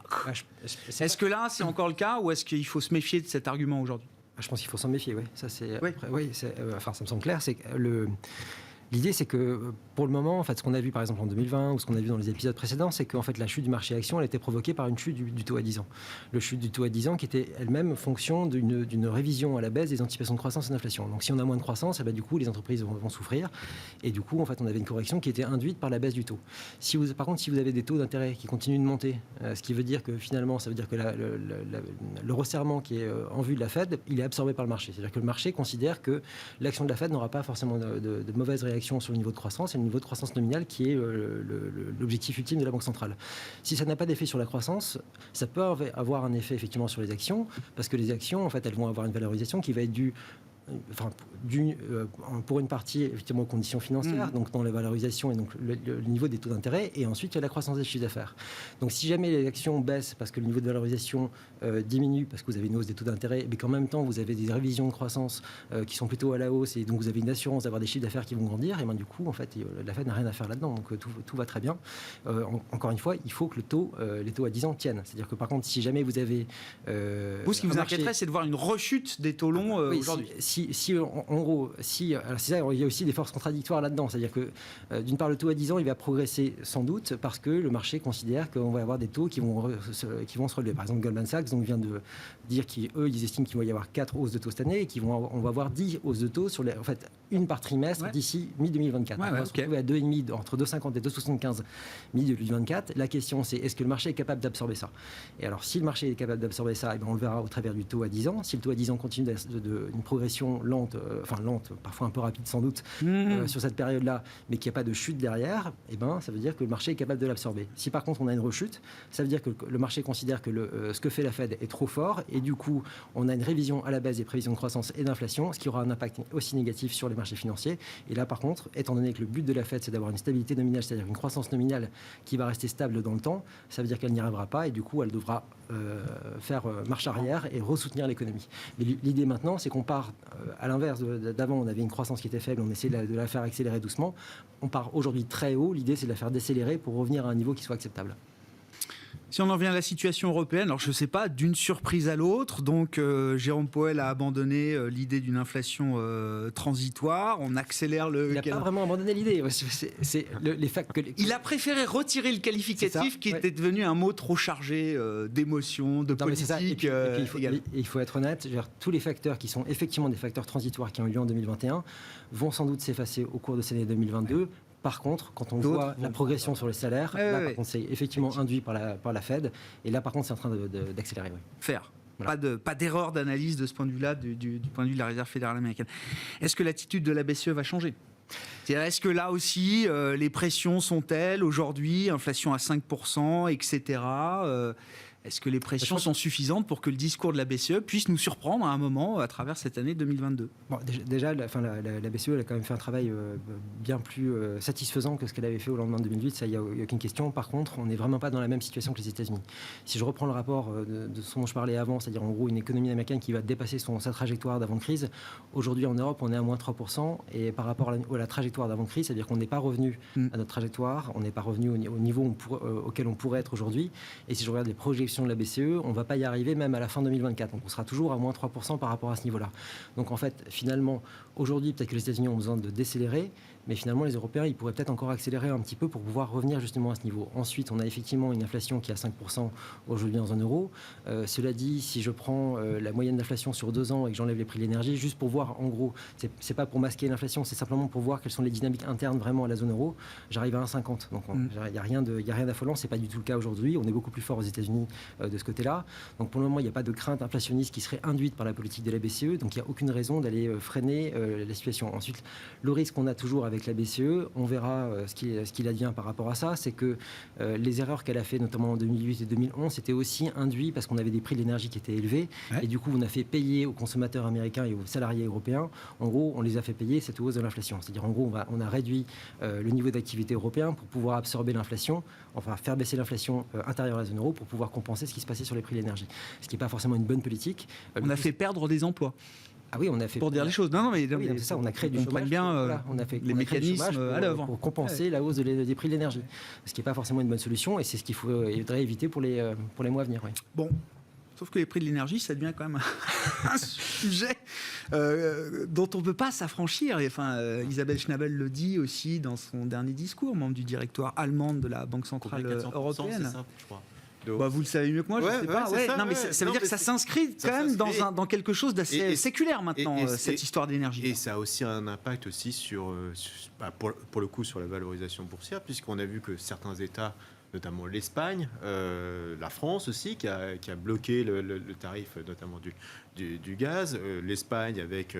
Est-ce que là, c'est encore le cas ou est-ce qu'il faut se méfier de cet argument aujourd'hui ? Je pense qu'il faut s'en méfier, oui. Ça, c'est, ça me semble clair. C'est que l'idée, c'est que pour le moment, en fait, ce qu'on a vu par exemple en 2020 ou ce qu'on a vu dans les épisodes précédents, c'est qu'en fait, la chute du marché action, elle a été provoquée par une chute du taux à 10 ans. Le chute du taux à 10 ans qui était elle-même fonction d'une révision à la baisse des anticipations de croissance et d'inflation. Donc si on a moins de croissance, du coup, les entreprises vont souffrir. Et du coup, en fait, on avait une correction qui était induite par la baisse du taux. Par contre, si vous avez des taux d'intérêt qui continuent de monter, ce qui veut dire que finalement, ça veut dire que le resserrement qui est en vue de la Fed, il est absorbé par le marché. C'est-à-dire que le marché considère que l'action de la Fed n'aura pas forcément de mauvaise réaction sur le niveau de croissance et le niveau de croissance nominale qui est l'objectif ultime de la Banque centrale. Si ça n'a pas d'effet sur la croissance, ça peut avoir un effet effectivement sur les actions, parce que les actions, en fait, elles vont avoir une valorisation qui va être due pour une partie effectivement aux conditions financières, donc dans la valorisation et donc le niveau des taux d'intérêt, et ensuite il y a la croissance des chiffres d'affaires. Donc si jamais les actions baissent parce que le niveau de valorisation diminue parce que vous avez une hausse des taux d'intérêt, mais qu'en même temps vous avez des révisions de croissance qui sont plutôt à la hausse et donc vous avez une assurance d'avoir des chiffres d'affaires qui vont grandir, et bien du coup en fait la Fed n'a rien à faire là-dedans, donc tout va très bien. Encore une fois, il faut que les taux à 10 ans tiennent. C'est-à-dire que par contre, si jamais vous avez vous, ce qui vous inquiéterait, c'est de voir une rechute des taux longs aujourd'hui. En gros, alors c'est ça, il y a aussi des forces contradictoires là-dedans. C'est-à-dire que, d'une part, le taux à 10 ans, il va progresser sans doute parce que le marché considère qu'on va avoir des taux qui vont se relever. Par exemple, Goldman Sachs vient de dire ils estiment qu'il va y avoir 4 hausses de taux cette année et on va avoir 10 hausses de taux sur une par trimestre d'ici mi-2024. On va se retrouver à 2,5, entre 2,50 et 2,75 mi-2024. La question, c'est est-ce que le marché est capable d'absorber ça ? Et alors, si le marché est capable d'absorber ça, on le verra au travers du taux à 10 ans. Si le taux à 10 ans continue une progression lente, parfois un peu rapide sans doute, sur cette période-là, mais qu'il n'y a pas de chute derrière, ça veut dire que le marché est capable de l'absorber. Si par contre on a une rechute, ça veut dire que le marché considère que ce que fait la Fed est trop fort, et du coup on a une révision à la baisse des prévisions de croissance et d'inflation, ce qui aura un impact aussi négatif sur les marchés financiers. Et là par contre, étant donné que le but de la Fed c'est d'avoir une stabilité nominale, c'est-à-dire une croissance nominale qui va rester stable dans le temps, ça veut dire qu'elle n'y arrivera pas, et du coup elle devra faire marche arrière et ressoutenir l'économie. Mais l'idée maintenant, c'est qu'on part à l'inverse d'avant, on avait une croissance qui était faible, on essayait de la faire accélérer doucement. On part aujourd'hui très haut, l'idée c'est de la faire décélérer pour revenir à un niveau qui soit acceptable. Si on en vient à la situation européenne, alors je ne sais pas, d'une surprise à l'autre, donc Jérôme Powell a abandonné l'idée d'une inflation transitoire, on accélère Il n'a pas vraiment abandonné l'idée. Il a préféré retirer le qualificatif qui était devenu un mot trop chargé d'émotion, de politique. Il faut être honnête, tous les facteurs qui sont effectivement des facteurs transitoires qui ont eu lieu en 2021 vont sans doute s'effacer au cours de cette année 2022. Par contre, quand on voit la progression sur les salaires, par contre, c'est effectivement induit par la Fed. Et là, par contre, c'est en train d'accélérer. Faire. Voilà. Pas d'erreur d'analyse de ce point de vue-là, du point de vue de la Réserve fédérale américaine. Est-ce que l'attitude de la BCE va changer ? C'est-à-dire, est-ce que là aussi, les pressions sont-elles aujourd'hui, inflation à 5%, etc. Est-ce que les pressions sont suffisantes pour que le discours de la BCE puisse nous surprendre à un moment à travers cette année 2022 ? Bon, déjà, la BCE elle a quand même fait un travail bien plus satisfaisant que ce qu'elle avait fait au lendemain de 2008, ça, il n'y a aucune question. Par contre, on n'est vraiment pas dans la même situation que les États-Unis. Si je reprends le rapport de ce dont je parlais avant, c'est-à-dire en gros une économie américaine qui va dépasser sa trajectoire d'avant-crise, aujourd'hui en Europe, on est à moins 3%, et par rapport à la trajectoire d'avant-crise, c'est-à-dire qu'on n'est pas revenu à notre trajectoire, on n'est pas revenu au niveau auquel on pourrait être aujourd'hui, et si je regarde les projections de la BCE, on ne va pas y arriver même à la fin 2024. Donc on sera toujours à moins 3% par rapport à ce niveau-là. Donc en fait, finalement, aujourd'hui, peut-être que les États-Unis ont besoin de décélérer, mais finalement, les Européens, ils pourraient peut-être encore accélérer un petit peu pour pouvoir revenir justement à ce niveau. Ensuite, on a effectivement une inflation qui est à 5% aujourd'hui en zone euro. Cela dit, si je prends la moyenne d'inflation sur 2 ans et que j'enlève les prix de l'énergie, juste pour voir, en gros, c'est pas pour masquer l'inflation, c'est simplement pour voir quelles sont les dynamiques internes vraiment à la zone euro, j'arrive à 1,50. Donc il n'y a rien d'affolant, c'est pas du tout le cas aujourd'hui. On est beaucoup plus fort aux États-Unis de ce côté-là. Donc pour le moment, il n'y a pas de crainte inflationniste qui serait induite par la politique de la BCE. Donc il n'y a aucune raison d'aller freiner la situation. Ensuite, le risque qu'on a toujours avec la BCE, on verra ce qu'il advient par rapport à ça, c'est que les erreurs qu'elle a fait, notamment en 2008 et 2011, c'était aussi induit parce qu'on avait des prix de l'énergie qui étaient élevés. Ouais. Et du coup, on a fait payer aux consommateurs américains et aux salariés européens. En gros, on les a fait payer cette hausse de l'inflation. C'est-à-dire, en gros, on a réduit le niveau d'activité européen pour pouvoir absorber l'inflation, enfin faire baisser l'inflation intérieure à la zone euro pour pouvoir compenser ce qui se passait sur les prix de l'énergie. Ce qui n'est pas forcément une bonne politique. On a fait perdre des emplois. Ah oui, on a fait pour dire les choses. Non, mais oui, c'est ça. On a créé du chômage. Bien, on a fait les mécanismes à l'œuvre pour compenser la hausse des prix de l'énergie. Ce qui n'est pas forcément une bonne solution, et c'est ce qu'il faudrait éviter pour les mois à venir. Oui. Bon. Sauf que les prix de l'énergie, ça devient quand même un sujet dont on ne peut pas s'affranchir. Et, enfin, Isabelle Schnabel le dit aussi dans son dernier discours, membre du directoire allemand de la Banque Centrale Européenne. C'est ça, je crois. Bah, vous le savez mieux que moi, je ne sais pas. Ça, non, mais ça veut dire que ça s'inscrit quand même dans quelque chose d'assez séculaire maintenant, cette histoire d'énergie. Et ça a aussi un impact aussi pour le coup sur la valorisation boursière, puisqu'on a vu que certains États, notamment l'Espagne, la France aussi, qui a bloqué le tarif notamment du gaz, l'Espagne avec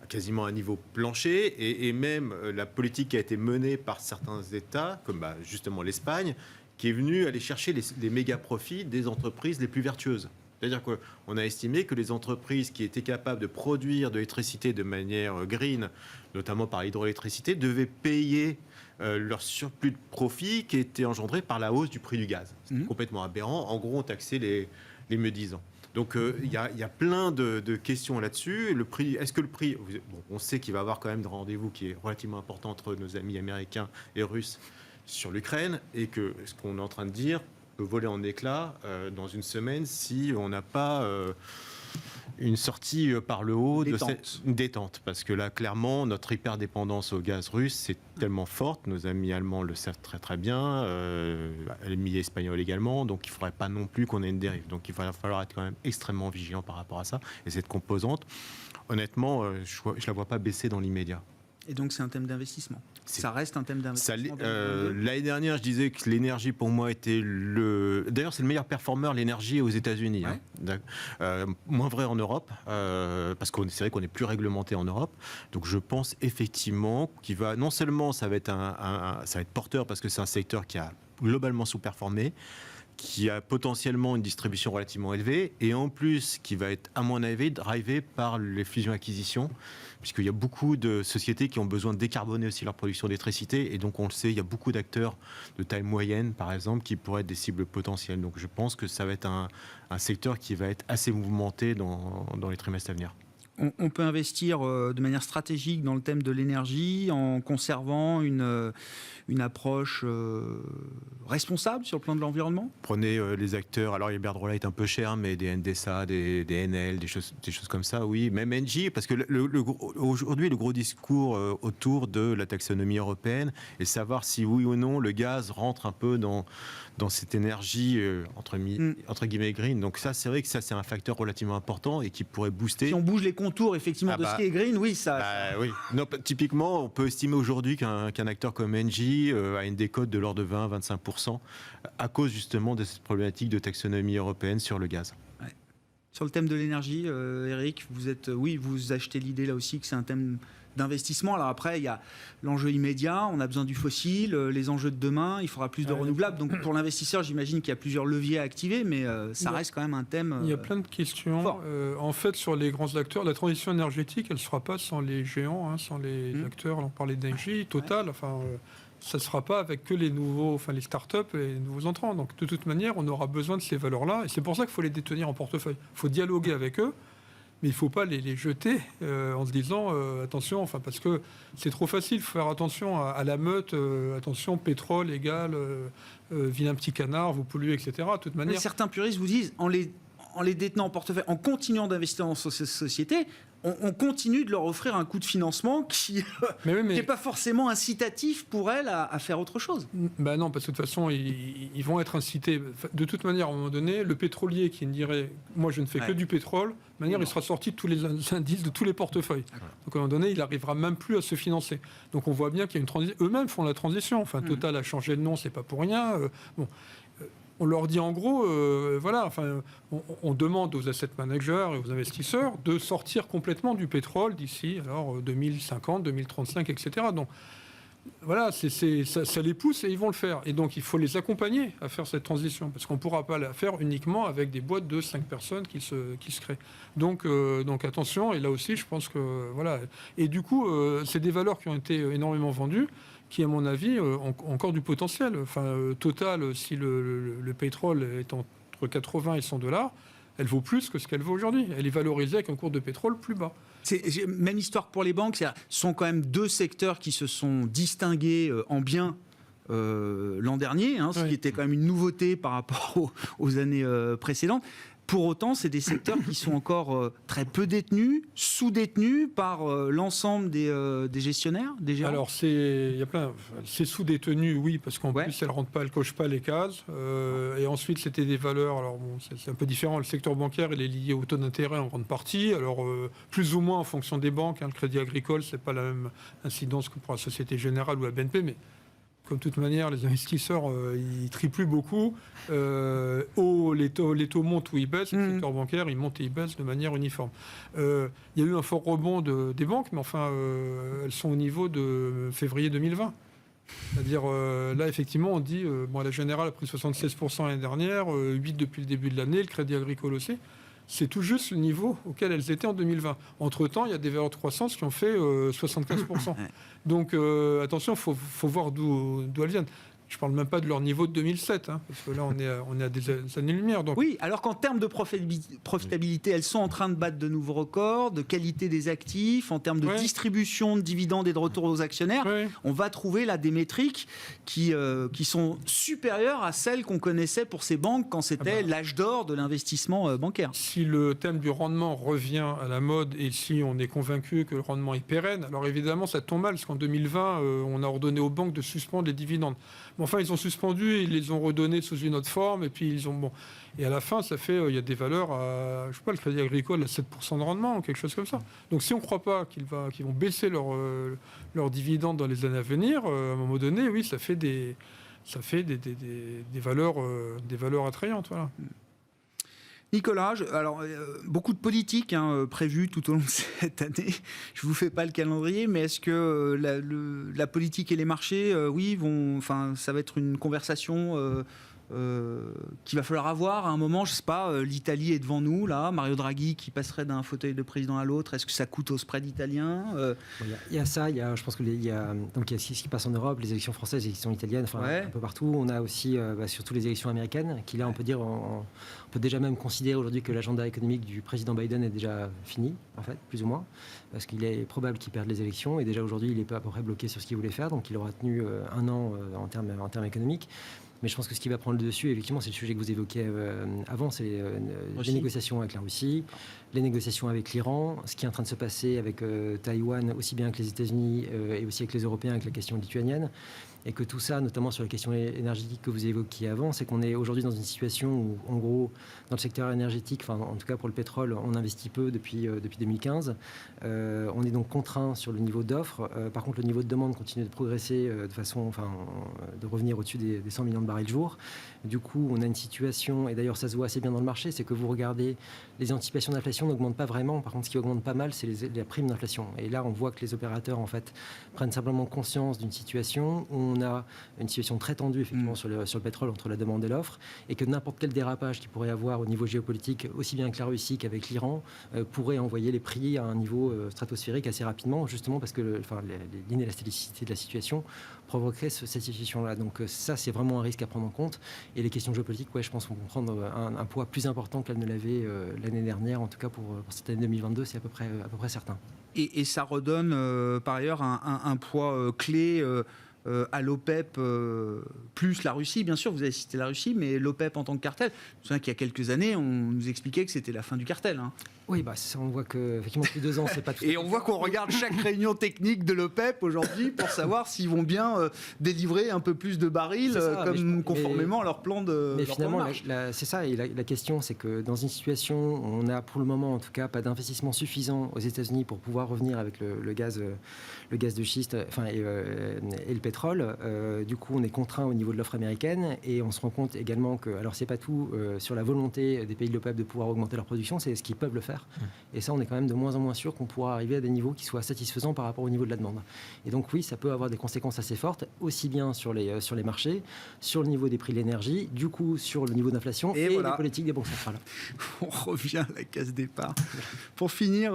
quasiment un niveau plancher, et même la politique qui a été menée par certains États, comme justement l'Espagne, qui est venu aller chercher les méga profits des entreprises les plus vertueuses. C'est-à-dire qu'on a estimé que les entreprises qui étaient capables de produire de l'électricité de manière green, notamment par l'hydroélectricité, devaient payer leur surplus de profit qui était engendré par la hausse du prix du gaz. C'était complètement aberrant. En gros, on taxait les médisants. Donc il y a plein de questions là-dessus. Le prix, est-ce que le prix... Bon, on sait qu'il va y avoir quand même des rendez-vous qui est relativement important entre nos amis américains et russes sur l'Ukraine, et que ce qu'on est en train de dire peut voler en éclats dans une semaine si on n'a pas une sortie par le haut de cette détente. Parce que là, clairement, notre hyperdépendance au gaz russe, c'est tellement forte. Nos amis allemands le savent très très bien, amis espagnols également. Donc il ne faudrait pas non plus qu'on ait une dérive. Donc il va falloir être quand même extrêmement vigilant par rapport à ça. Et cette composante, honnêtement, je ne la vois pas baisser dans l'immédiat. Et donc c'est un thème d'investissement. Ça reste un thème d'investissement. L'année dernière, je disais que l'énergie pour moi était D'ailleurs, c'est le meilleur performeur, l'énergie aux États-Unis. Ouais. Moins vrai en Europe, parce que c'est vrai qu'on est plus réglementé en Europe. Donc je pense effectivement qu'il va... Non seulement ça va être ça va être porteur, parce que c'est un secteur qui a globalement sous-performé, qui a potentiellement une distribution relativement élevée, et en plus qui va être, à mon avis, drivé par les fusions-acquisitions, puisqu'il y a beaucoup de sociétés qui ont besoin de décarboner aussi leur production d'électricité, et donc on le sait, il y a beaucoup d'acteurs de taille moyenne, par exemple, qui pourraient être des cibles potentielles. Donc je pense que ça va être un secteur qui va être assez mouvementé dans les trimestres à venir. On peut investir de manière stratégique dans le thème de l'énergie en conservant une approche responsable sur le plan de l'environnement. Prenez les acteurs, alors Iberdrola est un peu cher, mais des NDSA, des NL, des choses comme ça, oui. Même Engie, parce que aujourd'hui, le gros discours autour de la taxonomie européenne est savoir si oui ou non le gaz rentre un peu dans cette énergie entre guillemets green. Donc ça, c'est vrai que ça, c'est un facteur relativement important et qui pourrait booster. Si on bouge les contours effectivement de ce qui est green, oui, ça. Oui. Non, typiquement, on peut estimer aujourd'hui qu'un acteur comme Engie a une décote de l'ordre de 20-25% à cause justement de cette problématique de taxonomie européenne sur le gaz. Ouais. Sur le thème de l'énergie, Eric, vous achetez l'idée là aussi que c'est un thème d'investissement. Alors après, il y a l'enjeu immédiat, on a besoin du fossile, les enjeux de demain, il faudra plus de renouvelables. Donc pour l'investisseur, j'imagine qu'il y a plusieurs leviers à activer, mais ça reste quand même un thème. Il y a plein de questions. En fait, sur les grands acteurs, la transition énergétique, elle ne se fera pas sans les géants, sans les acteurs. On parlait d'Engie, Total, ça ne se fera pas avec que les nouveaux, les startups et les nouveaux entrants. Donc de toute manière, on aura besoin de ces valeurs-là. Et c'est pour ça qu'il faut les détenir en portefeuille. Il faut dialoguer avec eux. Mais il ne faut pas les jeter en se disant attention, parce que c'est trop facile, il faut faire attention à la meute, attention, pétrole égale vilain petit canard, vous polluez, etc. De toute manière. Mais certains puristes vous disent, en les détenant en portefeuille, en continuant d'investir dans ces sociétés, on continue de leur offrir un coût de financement qui n'est pas forcément incitatif pour elles à faire autre chose. Non, parce que de toute façon, ils vont être incités. De toute manière, à un moment donné, le pétrolier qui me dirait « moi, je ne fais que du pétrole », de manière, il sera sorti de tous les indices, de tous les portefeuilles. Donc à un moment donné, il n'arrivera même plus à se financer. Donc on voit bien qu'il y a une transition. Eux-mêmes font la transition. Total a changé de nom, c'est pas pour rien. On leur dit en gros, on demande aux asset managers et aux investisseurs de sortir complètement du pétrole d'ici 2050, 2035, etc. Donc voilà, ça les pousse et ils vont le faire. Et donc il faut les accompagner à faire cette transition parce qu'on ne pourra pas la faire uniquement avec des boîtes de 5 personnes qui se créent. Donc attention, et là aussi je pense que voilà. Et du coup, c'est des valeurs qui ont été énormément vendues, qui, à mon avis, ont encore du potentiel. Total, si le pétrole est entre 80 et 100 $, elle vaut plus que ce qu'elle vaut aujourd'hui. Elle est valorisée avec un cours de pétrole plus bas. C'est même histoire pour les banques. Ce sont quand même deux secteurs qui se sont distingués en bien l'an dernier, ce qui était quand même une nouveauté par rapport aux années précédentes. Pour autant, c'est des secteurs qui sont encore très peu détenus, sous-détenus par l'ensemble des gestionnaires, des gérants. Alors, c'est sous-détenu, oui, parce qu'en plus, elle ne coche pas les cases. Et ensuite, c'était des valeurs. Alors, c'est un peu différent. Le secteur bancaire, il est lié au taux d'intérêt en grande partie. Alors, plus ou moins en fonction des banques. Le Crédit Agricole, c'est pas la même incidence que pour la Société Générale ou la BNP, mais comme de toute manière, les investisseurs, ils trient plus beaucoup. Les taux montent ou ils baissent. Le secteur bancaire, il monte et il baisse de manière uniforme. Il y a eu un fort rebond des banques, mais elles sont au niveau de février 2020. C'est-à-dire, là, effectivement, on dit, la Générale a pris 76% l'année dernière, 8% depuis le début de l'année, le Crédit Agricole aussi. C'est tout juste le niveau auquel elles étaient en 2020. Entre-temps, il y a des valeurs de croissance qui ont fait 75%. Donc, attention, il faut voir d'où elles viennent. Je ne parle même pas de leur niveau de 2007, parce que là, on est à des années-lumière. Donc... Oui, alors qu'en termes de profitabilité, elles sont en train de battre de nouveaux records, de qualité des actifs, en termes de distribution de dividendes et de retour aux actionnaires. On va trouver là des métriques qui sont supérieures à celles qu'on connaissait pour ces banques quand c'était l'âge d'or de l'investissement bancaire. Si le thème du rendement revient à la mode et si on est convaincu que le rendement est pérenne, alors évidemment, ça tombe mal, parce qu'en 2020, on a ordonné aux banques de suspendre les dividendes. Enfin, ils ont suspendu, ils les ont redonnés sous une autre forme, et puis ils ont... Et à la fin, ça fait... Il y a des valeurs à... Je sais pas, le Crédit Agricole à 7% de rendement, ou quelque chose comme ça. Donc si on ne croit pas qu'ils vont baisser leurs dividendes dans les années à venir, à un moment donné, oui, ça fait des valeurs attrayantes, voilà. Nicolas, beaucoup de politique prévue tout au long de cette année. Je ne vous fais pas le calendrier, mais est-ce que la politique et les marchés, ça va être une conversation qu'il va falloir avoir à un moment? Je ne sais pas, l'Italie est devant nous, là, Mario Draghi qui passerait d'un fauteuil de président à l'autre. Est-ce que ça coûte au spread italien? Il y a ça, je pense qu'il y a ce qui se passe en Europe, les élections françaises, les élections italiennes, un peu partout. On a aussi surtout les élections américaines, qui là, on peut dire, on peut déjà même considérer aujourd'hui que l'agenda économique du président Biden est déjà fini, en fait, plus ou moins, parce qu'il est probable qu'il perde les élections, et déjà aujourd'hui, il est à peu près bloqué sur ce qu'il voulait faire, donc il aura tenu un an en termes économiques. Mais je pense que ce qui va prendre le dessus, effectivement, c'est le sujet que vous évoquiez avant, c'est les négociations avec la Russie, les négociations avec l'Iran, ce qui est en train de se passer avec Taïwan, aussi bien que les États-Unis et aussi avec les Européens, avec la question lituanienne. et que tout ça, notamment sur la question énergétique que vous évoquiez avant, c'est qu'on est aujourd'hui dans une situation où, en gros, dans le secteur énergétique, enfin, en tout cas pour le pétrole, on investit peu depuis 2015. On est donc contraint sur le niveau d'offres. Par contre, le niveau de demande continue de progresser de façon, de revenir au-dessus des 100 millions de barils jour. Du coup, on a une situation, et d'ailleurs ça se voit assez bien dans le marché, c'est que vous regardez, les anticipations d'inflation n'augmentent pas vraiment. Par contre, ce qui augmente pas mal, c'est la prime d'inflation. Et là, on voit que les opérateurs, en fait, prennent simplement conscience d'une situation où on a une situation très tendue, effectivement, sur le pétrole, entre la demande et l'offre, et que n'importe quel dérapage qu'il pourrait y avoir au niveau géopolitique, aussi bien avec la Russie qu'avec l'Iran, pourrait envoyer les prix à un niveau stratosphérique assez rapidement, justement parce que l'inélasticité de la situation provoquerait cette situation-là. Donc ça, c'est vraiment un risque à prendre en compte. Et les questions géopolitiques, je pense, vont prendre un poids plus important qu'elles ne l'avaient l'année dernière. En tout cas, pour cette année 2022, c'est à peu près certain. Et ça redonne, par ailleurs, un poids clé à l'OPEP, plus la Russie. Bien sûr, vous avez cité la Russie, mais l'OPEP en tant que cartel. Je me souviens qu'il y a quelques années, on nous expliquait que c'était la fin du cartel. Oui, ça, on voit qu'effectivement, depuis 2 ans, c'est pas tout. Et on voit qu'on regarde chaque réunion technique de l'OPEP aujourd'hui pour savoir s'ils vont bien délivrer un peu plus de barils, conformément à leur plan de Mais leur finalement, plan de marche. c'est ça. Et la question, c'est que dans une situation où on n'a pour le moment, en tout cas, pas d'investissement suffisant aux États-Unis pour pouvoir revenir avec le gaz de schiste et le pétrole, du coup, on est contraint au niveau de l'offre américaine. Et on se rend compte également que, alors, c'est pas tout sur la volonté des pays de l'OPEP de pouvoir augmenter leur production, c'est ce qu'ils peuvent le faire. Et ça, on est quand même de moins en moins sûr qu'on pourra arriver à des niveaux qui soient satisfaisants par rapport au niveau de la demande. Et donc oui, ça peut avoir des conséquences assez fortes, aussi bien sur les marchés, sur le niveau des prix de l'énergie, du coup sur le niveau d'inflation et les politiques des banques centrales. On revient à la case départ. Pour finir,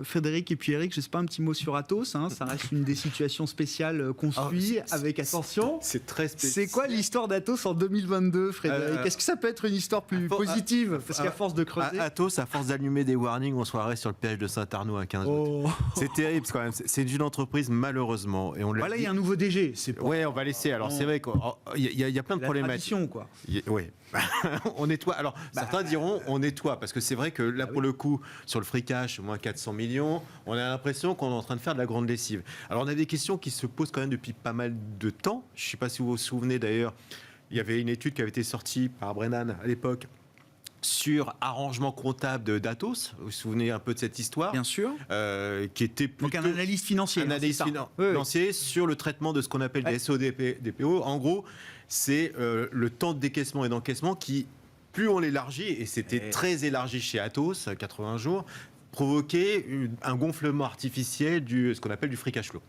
Frédéric et puis Eric, je ne sais pas, un petit mot sur Atos. Ça reste une des situations spéciales qu'on suit avec attention. C'est très spécial. C'est quoi l'histoire d'Atos en 2022, Frédéric? Est-ce que ça peut être une histoire plus positive? Parce qu'à force de creuser... Atos, à force d'allumer des warnings, on se croirait sur le péage de Saint-Arnaud à 15 août. C'est terrible quand même. C'est une entreprise, malheureusement. Et on là, il y a un nouveau DG. Oui, on va laisser. Alors, c'est vrai qu'il y a plein de problématiques. Quoi. Oui. On nettoie. Alors, certains diront on nettoie, parce que c'est vrai que là, pour le coup, sur le free cash, moins 400 millions, on a l'impression qu'on est en train de faire de la grande lessive. Alors, on a des questions qui se posent quand même depuis pas mal de temps. Je ne sais pas si vous vous souvenez d'ailleurs, il y avait une étude qui avait été sortie par Brennan à l'époque sur arrangement comptable d'Atos. Vous vous souvenez un peu de cette histoire? Bien sûr. Qui était plutôt... Donc un analyste financier. Un analyste financier sur le traitement de ce qu'on appelle des SODPO. En gros, c'est le temps de décaissement et d'encaissement qui, plus on l'élargit, et c'était très élargi chez Atos, 80 jours, provoquer un gonflement artificiel ce qu'on appelle du free cash flow.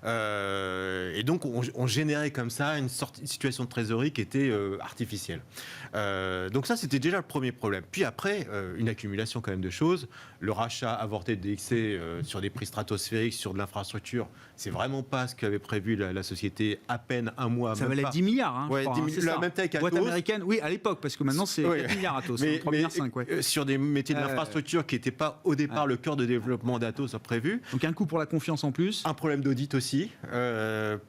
Et donc, on générait comme ça une situation de trésorerie qui était artificielle. Donc ça, c'était déjà le premier problème. Puis après, une accumulation quand même de choses. Le rachat avorté de DXC sur des prix stratosphériques, sur de l'infrastructure, c'est vraiment pas ce qu'avait prévu la société à peine un mois. Ça valait 10 milliards. Ouais, 10 milliards, la même taille qu'Atos. Boîte américaine, oui, à l'époque, parce que maintenant c'est 4 milliards Atos. 3,5 milliards. Sur des métiers de l'infrastructure qui n'étaient pas au départ le cœur de développement d'Atos prévu. Donc un coût pour la confiance en plus. Un problème d'audit aussi.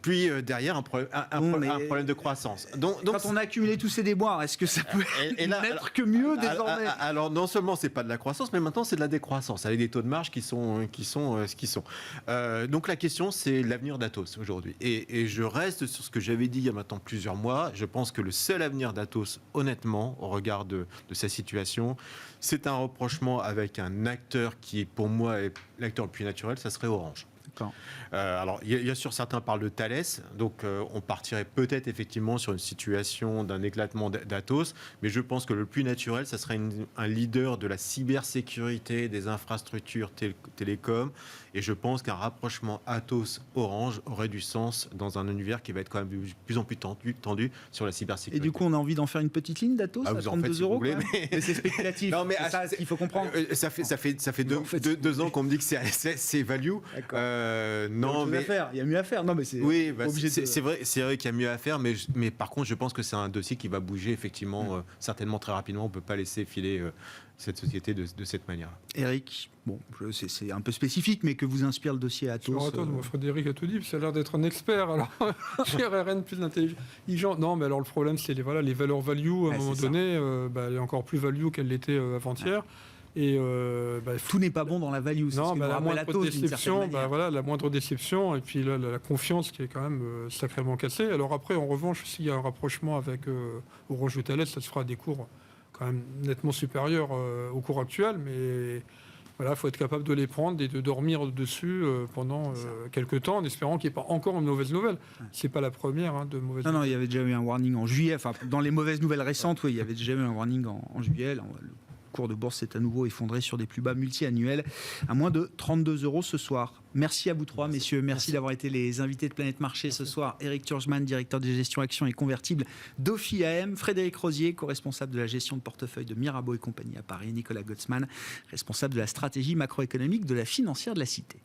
Puis derrière, un problème de croissance. Donc, quand on a accumulé tous ces déboires, est-ce que ça peut n'être que mieux désormais? Alors non seulement c'est pas de la croissance, mais maintenant c'est de la décroissance, avec des taux de marge qui sont ce qu'ils sont. Donc la question, c'est l'avenir d'Atos aujourd'hui. Et je reste sur ce que j'avais dit il y a maintenant plusieurs mois. Je pense que le seul avenir d'Atos, honnêtement, au regard de sa situation, c'est un rapprochement avec un acteur qui, pour moi, est l'acteur le plus naturel, ça serait Orange. Alors, il y a sûr, certains parlent de Thales, donc on partirait peut-être effectivement sur une situation d'un éclatement d'Atos, mais je pense que le plus naturel, ça serait un leader de la cybersécurité, des infrastructures télécom, et je pense qu'un rapprochement Atos-Orange aurait du sens dans un univers qui va être quand même de plus en plus tendu sur la cybersécurité. Et du coup, on a envie d'en faire une petite ligne d'Atos à 32 euros, mais c'est spéculatif. Non, mais c'est ça qu'il faut comprendre. Ça fait 2 ans qu'on me dit que c'est value. Non, mais il y a mieux à faire. Non, mais c'est c'est vrai qu'il y a mieux à faire, mais par contre, je pense que c'est un dossier qui va bouger effectivement, certainement très rapidement. On ne peut pas laisser filer cette société de cette manière. Eric, c'est un peu spécifique, mais que vous inspire le dossier Atos. Frédéric a tout dit, ça a l'air d'être un expert. Alors, RRN plus intelligent. Non, mais alors le problème, c'est les valeurs value à un moment donné, elle est encore plus value qu'elle l'était avant-hier. Et Tout n'est pas bon dans la value. non, la la moindre d'une certaine déception, manière. voilà, la moindre déception, et puis la confiance qui est quand même sacrément cassée. Alors après, en revanche, s'il y a un rapprochement avec Orange ou Thales, ça se fera à des cours quand même nettement supérieurs au cours actuel, mais voilà, il faut être capable de les prendre et de dormir dessus pendant quelques temps, en espérant qu'il n'y ait pas encore une mauvaise nouvelle. C'est pas la première de mauvaise nouvelle. Non, il y avait déjà eu un warning en juillet. Enfin, dans les mauvaises nouvelles récentes, oui, il y avait déjà eu un warning en juillet. Là, le cours de bourse s'est à nouveau effondré sur des plus bas multi-annuels à moins de 32 € ce soir. Merci à vous trois, messieurs. Merci d'avoir été les invités de Planète Marché ce soir. Éric Turgeman, directeur de gestion actions et convertibles d'Ophi AM. Frédéric Rosier, co-responsable de la gestion de portefeuille de Mirabeau et compagnie à Paris. Nicolas Gottsman, responsable de la stratégie macroéconomique de la financière de la Cité.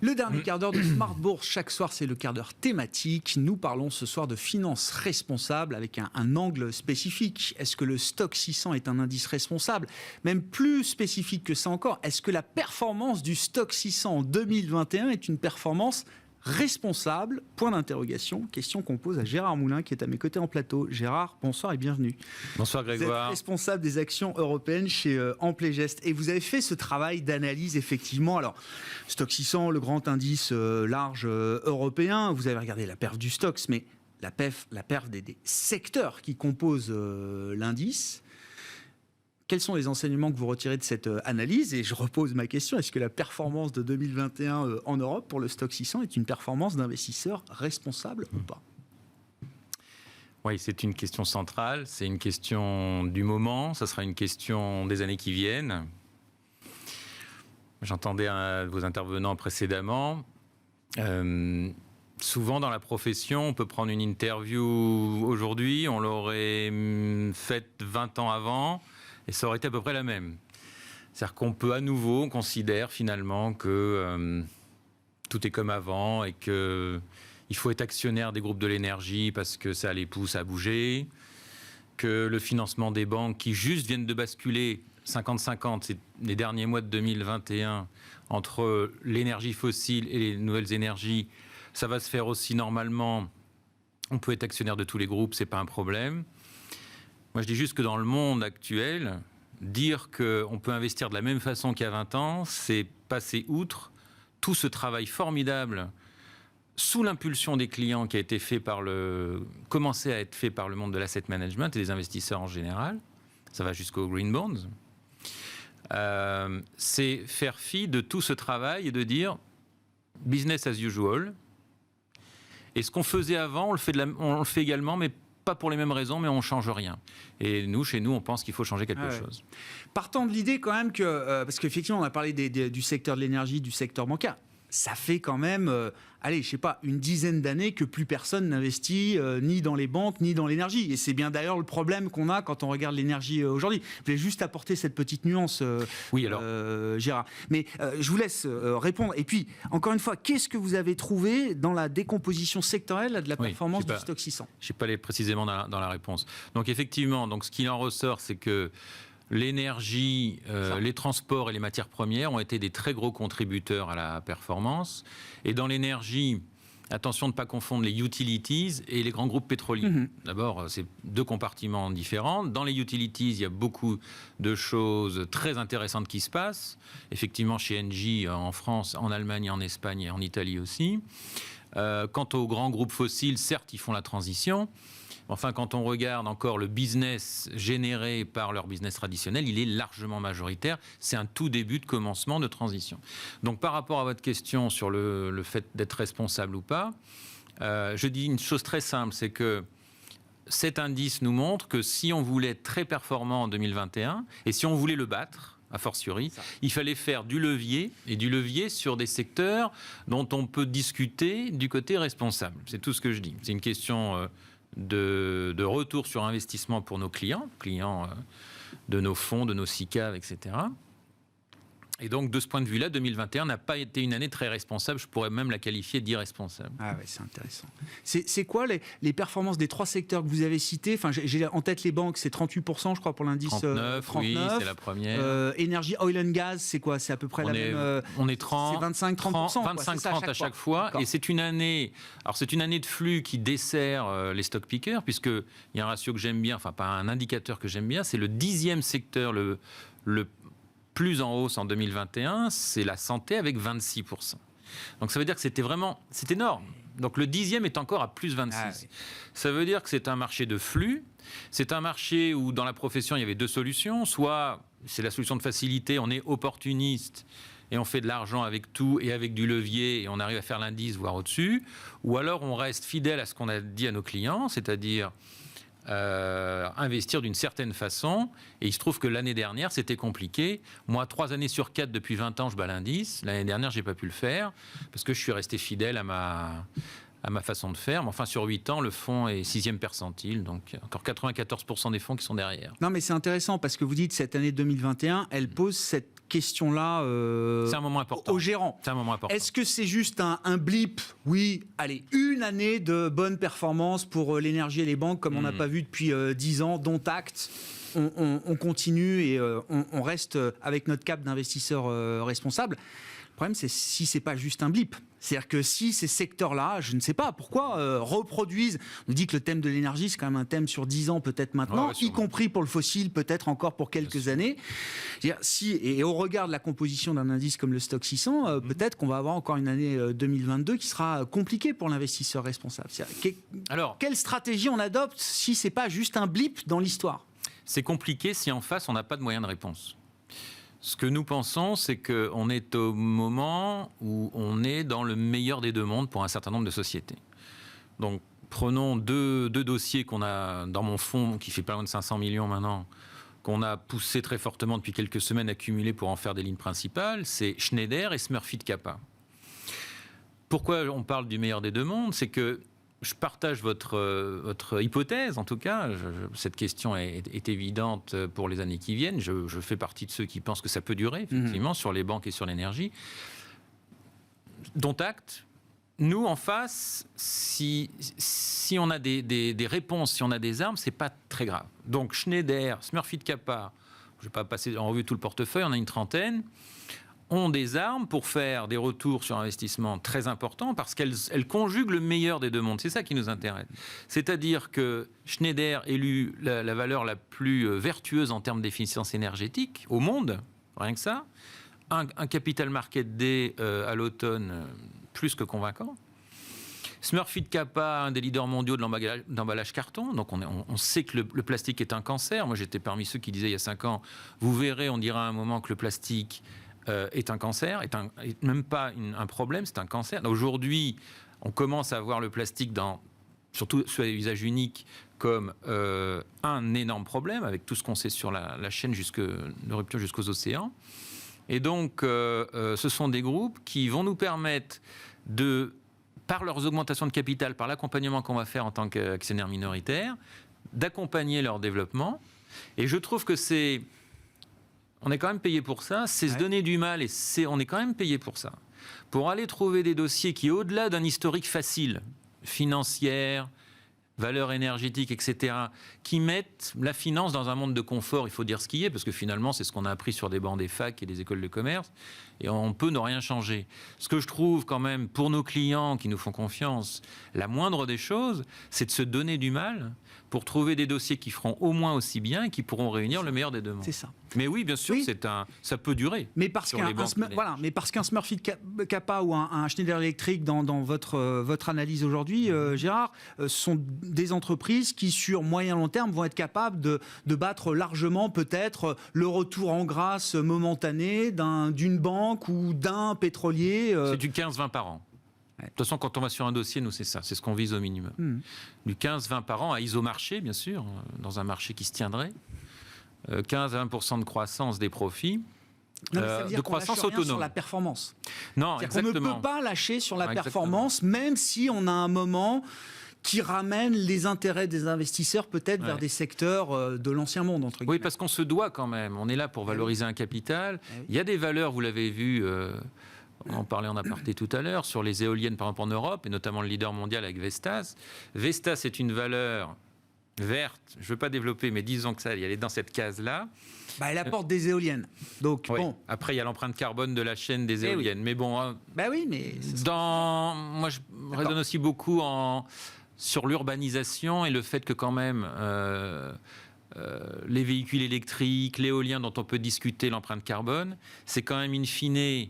Le dernier quart d'heure de Smart Bourse, chaque soir c'est le quart d'heure thématique. Nous parlons ce soir de finances responsables avec un angle spécifique. Est-ce que le Stock 600 est un indice responsable ? Même plus spécifique que ça encore, est-ce que la performance du Stock 600 en 2021 est une performance responsable ? Point d'interrogation. Question qu'on pose à Gérard Moulin qui est à mes côtés en plateau. Gérard, bonsoir et bienvenue. Bonsoir Grégoire. Vous êtes responsable des actions européennes chez Amplegest et vous avez fait ce travail d'analyse effectivement. Alors, Stock 600, le grand indice large européen, vous avez regardé la perf du Stoxx, mais la perf des secteurs qui composent l'indice. Quels sont les enseignements que vous retirez de cette analyse ? Et je repose ma question, est-ce que la performance de 2021 en Europe pour le Stock 600 est une performance d'investisseurs responsables ou pas ? Oui, c'est une question centrale, c'est une question du moment, ça sera une question des années qui viennent. J'entendais un de vos intervenants précédemment. Souvent dans la profession, on peut prendre une interview aujourd'hui, on l'aurait faite 20 ans avant, et ça aurait été à peu près la même. C'est-à-dire qu'on peut à nouveau, on considère finalement que tout est comme avant et qu'il faut être actionnaire des groupes de l'énergie parce que ça les pousse à bouger, que le financement des banques qui juste viennent de basculer 50-50 c'est les derniers mois de 2021 entre l'énergie fossile et les nouvelles énergies, ça va se faire aussi normalement. On peut être actionnaire de tous les groupes, c'est pas un problème. Moi, je dis juste que dans le monde actuel, dire qu'on peut investir de la même façon qu'il y a 20 ans, c'est passer outre tout ce travail formidable sous l'impulsion des clients qui a été fait commencé à être fait par le monde de l'asset management et des investisseurs en général. Ça va jusqu'aux green bonds. C'est faire fi de tout ce travail et de dire business as usual. Et ce qu'on faisait avant, on le fait également, mais pas pour les mêmes raisons, mais on ne change rien. Et nous, chez nous, on pense qu'il faut changer quelque chose. Partant de l'idée quand même que, parce qu'effectivement, on a parlé du secteur de l'énergie, du secteur bancaire, ça fait quand même, allez, je sais pas, une dizaine d'années que plus personne n'investit ni dans les banques, ni dans l'énergie. Et c'est bien d'ailleurs le problème qu'on a quand on regarde l'énergie aujourd'hui. Je voulais juste apporter cette petite nuance, Gérard. Mais je vous laisse répondre. Et puis, encore une fois, qu'est-ce que vous avez trouvé dans la décomposition sectorielle de la performance du Stock 600 ? Je ne sais pas aller précisément dans la réponse. Donc effectivement, ce qui en ressort, c'est que l'énergie, les transports et les matières premières ont été des très gros contributeurs à la performance. Et dans l'énergie, attention de ne pas confondre les utilities et les grands groupes pétroliers. D'abord, c'est deux compartiments différents. Dans les utilities, il y a beaucoup de choses très intéressantes qui se passent. Effectivement, chez Engie, en France, en Allemagne, en Espagne et en Italie aussi. Quant aux grands groupes fossiles, certes, ils font la transition. Enfin, quand on regarde encore le business généré par leur business traditionnel, il est largement majoritaire. C'est un tout début de commencement de transition. Donc, par rapport à votre question sur le fait d'être responsable ou pas, je dis une chose très simple, c'est que cet indice nous montre que si on voulait être très performant en 2021, et si on voulait le battre, a fortiori, il fallait faire du levier, et du levier sur des secteurs dont on peut discuter du côté responsable. C'est tout ce que je dis. C'est une question de retour sur investissement pour nos clients de nos fonds, de nos SICAV, etc. Et donc, de ce point de vue-là, 2021 n'a pas été une année très responsable. Je pourrais même la qualifier d'irresponsable. Ah ouais, c'est intéressant. C'est quoi les performances des 3 secteurs que vous avez cités? Enfin, j'ai en tête les banques, c'est 38%, je crois, pour l'indice 39, oui, c'est la première. Énergie, oil and gas, c'est quoi? C'est à peu près la même... on est 30, c'est 25-30%. 25-30 à chaque fois. Et c'est une année... Alors, c'est une année de flux qui dessert les stock pickers, puisqu'il y a un ratio que j'aime bien, enfin, pas un indicateur que j'aime bien, c'est le 10e secteur, le plus en hausse en 2021, c'est la santé avec 26%. Donc ça veut dire que c'est énorme. Donc le 10e est encore à plus 26. Ah, oui. Ça veut dire que c'est un marché de flux. C'est un marché où dans la profession il y avait 2 solutions. Soit c'est la solution de facilité, on est opportuniste et on fait de l'argent avec tout et avec du levier et on arrive à faire l'indice, voire au-dessus. Ou alors on reste fidèle à ce qu'on a dit à nos clients, c'est-à-dire investir d'une certaine façon. Et il se trouve que l'année dernière, c'était compliqué. Moi, 3 années sur 4, depuis 20 ans, je bats l'indice. L'année dernière, je n'ai pas pu le faire parce que je suis resté fidèle à ma façon de faire. Mais enfin, sur 8 ans, le fonds est 6e percentile. Donc, encore 94% des fonds qui sont derrière. Non, mais c'est intéressant parce que vous dites cette année 2021, elle pose cette question-là c'est un moment important. Au gérant. C'est un moment important. Est-ce que c'est juste un blip? Oui, allez, une année de bonne performance pour l'énergie et les banques, comme on n'a pas vu depuis 10 ans, dont acte. On continue et on reste avec notre cap d'investisseur responsable. Le problème, c'est si c'est pas juste un blip. C'est-à-dire que si ces secteurs-là, je ne sais pas pourquoi, reproduisent... On dit que le thème de l'énergie, c'est quand même un thème sur 10 ans peut-être maintenant, y compris pour le fossile, peut-être encore pour quelques années. Et au regard de la composition d'un indice comme le Stoxx 600, peut-être qu'on va avoir encore une année 2022 qui sera compliquée pour l'investisseur responsable. Alors, quelle stratégie on adopte si c'est pas juste un blip dans l'histoire? C'est compliqué si en face, on n'a pas de moyen de réponse. Ce que nous pensons, c'est qu'on est au moment où on est dans le meilleur des 2 mondes pour un certain nombre de sociétés. Donc, prenons deux dossiers qu'on a dans mon fonds, qui fait pas loin de 500 millions maintenant, qu'on a poussé très fortement depuis quelques semaines, accumulé pour en faire des lignes principales, c'est Schneider et Smurfit Kappa. Pourquoi on parle du meilleur des 2 mondes? C'est que je partage votre hypothèse, en tout cas. Cette question est évidente pour les années qui viennent. Je fais partie de ceux qui pensent que ça peut durer, effectivement, sur les banques et sur l'énergie. Dont acte. Nous, en face, si on a des réponses, si on a des armes, c'est pas très grave. Donc, Schneider, Smurfit Kappa, je ne vais pas passer en revue tout le portefeuille, on a une 30aine, ont des armes pour faire des retours sur investissement très importants parce qu'elles conjuguent le meilleur des 2 mondes. C'est ça qui nous intéresse. C'est-à-dire que Schneider élu la valeur la plus vertueuse en termes d'efficience énergétique au monde, rien que ça. Un capital market day à l'automne plus que convaincant. Smurfit Kappa, un des leaders mondiaux de l'emballage carton. Donc on sait que le plastique est un cancer. Moi j'étais parmi ceux qui disaient il y a 5 ans, vous verrez, on dira à un moment que le plastique est un cancer, est même pas un problème, c'est un cancer. Aujourd'hui, on commence à voir le plastique, surtout sur les usages uniques, comme un énorme problème, avec tout ce qu'on sait sur la chaîne de rupture jusqu'aux océans. Et donc, ce sont des groupes qui vont nous permettre par leurs augmentations de capital, par l'accompagnement qu'on va faire en tant qu'actionnaire minoritaire, d'accompagner leur développement. Et je trouve que on est quand même payé pour ça, c'est se donner du mal et on est quand même payé pour ça. Pour aller trouver des dossiers qui, au-delà d'un historique facile, financière, valeur énergétique, etc., qui mettent la finance dans un monde de confort, il faut dire ce qui est, parce que finalement, c'est ce qu'on a appris sur des bancs des facs et des écoles de commerce, et on peut ne rien changer. Ce que je trouve quand même, pour nos clients qui nous font confiance, la moindre des choses, c'est de se donner du mal pour trouver des dossiers qui feront au moins aussi bien et qui pourront réunir le meilleur des 2 mondes. C'est ça. Mais oui, bien sûr, ça peut durer. Mais parce qu'un Smurfit Kappa ou un Schneider Electric, dans votre analyse aujourd'hui, Gérard, sont des entreprises qui, sur moyen long terme, vont être capables de battre largement, peut-être, le retour en grâce momentané d'une banque ou d'un pétrolier. C'est du 15-20 par an. De toute façon, quand on va sur un dossier, nous, c'est ça. C'est ce qu'on vise au minimum. Du 15-20 par an à isomarché, bien sûr, dans un marché qui se tiendrait. 15 à 20% de croissance des profits. Non, ça veut dire de qu'on croissance lâche rien autonome. Sur la performance. Non, exactement. On ne peut pas lâcher sur la performance, même si on a un moment qui ramène les intérêts des investisseurs peut-être vers des secteurs de l'ancien monde, entre guillemets. Oui, parce qu'on se doit quand même. On est là pour valoriser un capital. Il y a des valeurs, vous l'avez vu, on en parlait en aparté tout à l'heure, sur les éoliennes, par exemple en Europe, et notamment le leader mondial avec Vestas. Vestas est une valeur verte, je ne veux pas développer, mais disons que ça, elle est dans cette case-là. Elle apporte des éoliennes. Donc, bon. Après, il y a l'empreinte carbone de la chaîne des éoliennes. Mais bon, mais moi, je raisonne aussi beaucoup sur l'urbanisation et le fait que quand même les véhicules électriques, l'éolien dont on peut discuter l'empreinte carbone, c'est quand même in fine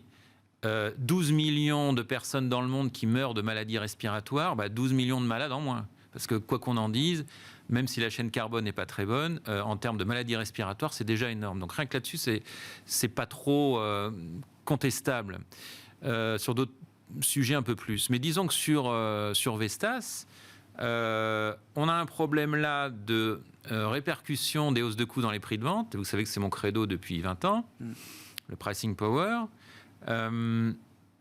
12 millions de personnes dans le monde qui meurent de maladies respiratoires, 12 millions de malades en moins. Parce que quoi qu'on en dise, même si la chaîne carbone n'est pas très bonne, en termes de maladies respiratoires, c'est déjà énorme. Donc rien que là-dessus, c'est pas trop contestable. Sur d'autres sujets un peu plus. Mais disons que sur Vestas, on a un problème là de répercussion des hausses de coûts dans les prix de vente. Vous savez que c'est mon credo depuis 20 ans, le pricing power.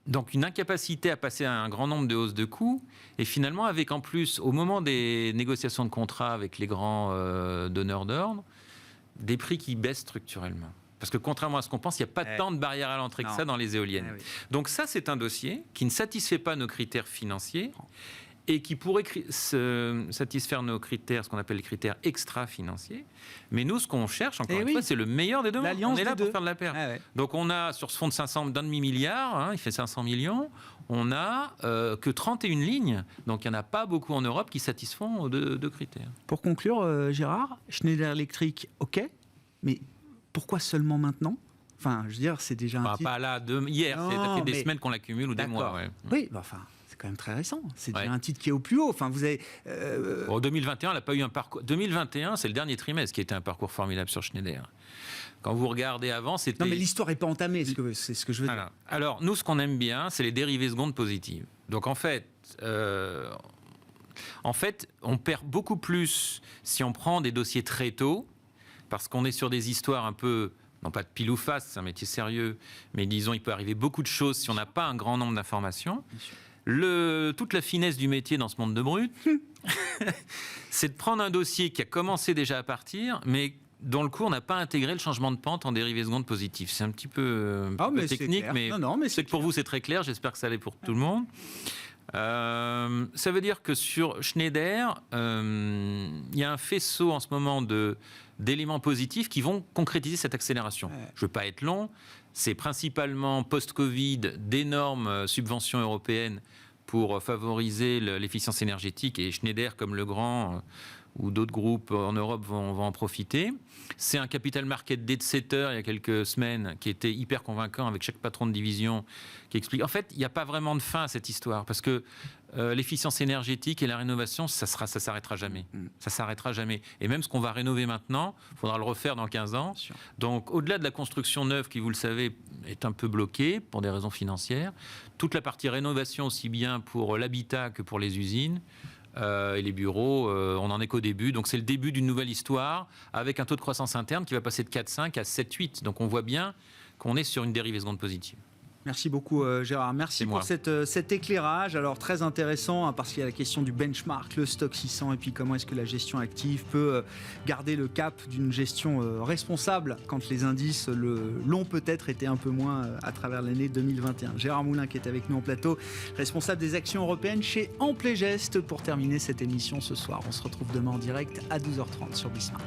Donc une incapacité à passer à un grand nombre de hausses de coûts, et finalement avec en plus, au moment des négociations de contrats avec les grands donneurs d'ordre, des prix qui baissent structurellement. Parce que contrairement à ce qu'on pense, il n'y a pas tant de barrières à l'entrée que ça dans les éoliennes. Donc ça, c'est un dossier qui ne satisfait pas nos critères financiers et qui pourrait satisfaire nos critères, ce qu'on appelle les critères extra-financiers. Mais nous, ce qu'on cherche, encore une fois, c'est le meilleur des deux mondes. On est là pour faire de la paire. Donc on a, sur ce fonds de d'un demi-milliard, il fait 500 millions, on n'a que 31 lignes. Donc il n'y en a pas beaucoup en Europe qui satisfont de critères. Pour conclure, Gérard, Schneider Electric, ok, mais pourquoi seulement maintenant ? Enfin, je veux dire, c'est déjà un titre... Pas là, hier, ça fait des semaines qu'on l'accumule ou des mois. Ouais. Oui, c'est quand même très récent. C'est déjà un titre qui est au plus haut. Enfin, vous avez... 2021, elle n'a pas eu un parcours... 2021, c'est le dernier trimestre qui a été un parcours formidable sur Schneider. Quand vous regardez avant, c'était... Non, mais l'histoire n'est pas entamée, c'est ce que je veux dire. Alors, nous, ce qu'on aime bien, c'est les dérivées secondes positives. Donc, en fait, on perd beaucoup plus si on prend des dossiers très tôt, parce qu'on est sur des histoires un peu... Non pas de pile ou face, c'est un métier sérieux, mais disons, il peut arriver beaucoup de choses si on n'a pas un grand nombre d'informations. Toute la finesse du métier dans ce monde de brut, c'est de prendre un dossier qui a commencé déjà à partir, mais dont le cours n'a pas intégré le changement de pente en dérivée seconde positive. C'est un petit peu technique, mais c'est que pour vous c'est très clair, j'espère que ça l'est pour tout le monde. Ça veut dire que sur Schneider, il y a un faisceau en ce moment d'éléments positifs qui vont concrétiser cette accélération. Je ne veux pas être long, c'est principalement post-Covid d'énormes subventions européennes pour favoriser l'efficience énergétique, et Schneider comme Legrand ou d'autres groupes en Europe vont en profiter. C'est un capital market day de 7 heures il y a quelques semaines qui était hyper convaincant avec chaque patron de division qui explique. En fait, il n'y a pas vraiment de fin à cette histoire parce que l'efficience énergétique et la rénovation, ça s'arrêtera jamais. Ça s'arrêtera jamais. Et même ce qu'on va rénover maintenant, il faudra le refaire dans 15 ans. Donc, au-delà de la construction neuve qui, vous le savez, est un peu bloquée pour des raisons financières, toute la partie rénovation, aussi bien pour l'habitat que pour les usines, et les bureaux, on n'en est qu'au début. Donc c'est le début d'une nouvelle histoire avec un taux de croissance interne qui va passer de 4,5 à 7,8. Donc on voit bien qu'on est sur une dérivée seconde positive. Merci beaucoup Gérard, merci pour cet éclairage. Alors très intéressant parce qu'il y a la question du benchmark, le stock 600 et puis comment est-ce que la gestion active peut garder le cap d'une gestion responsable quand les indices l'ont peut-être été un peu moins à travers l'année 2021. Gérard Moulin qui est avec nous en plateau, responsable des actions européennes chez Amplégest pour terminer cette émission ce soir. On se retrouve demain en direct à 12h30 sur Bismart.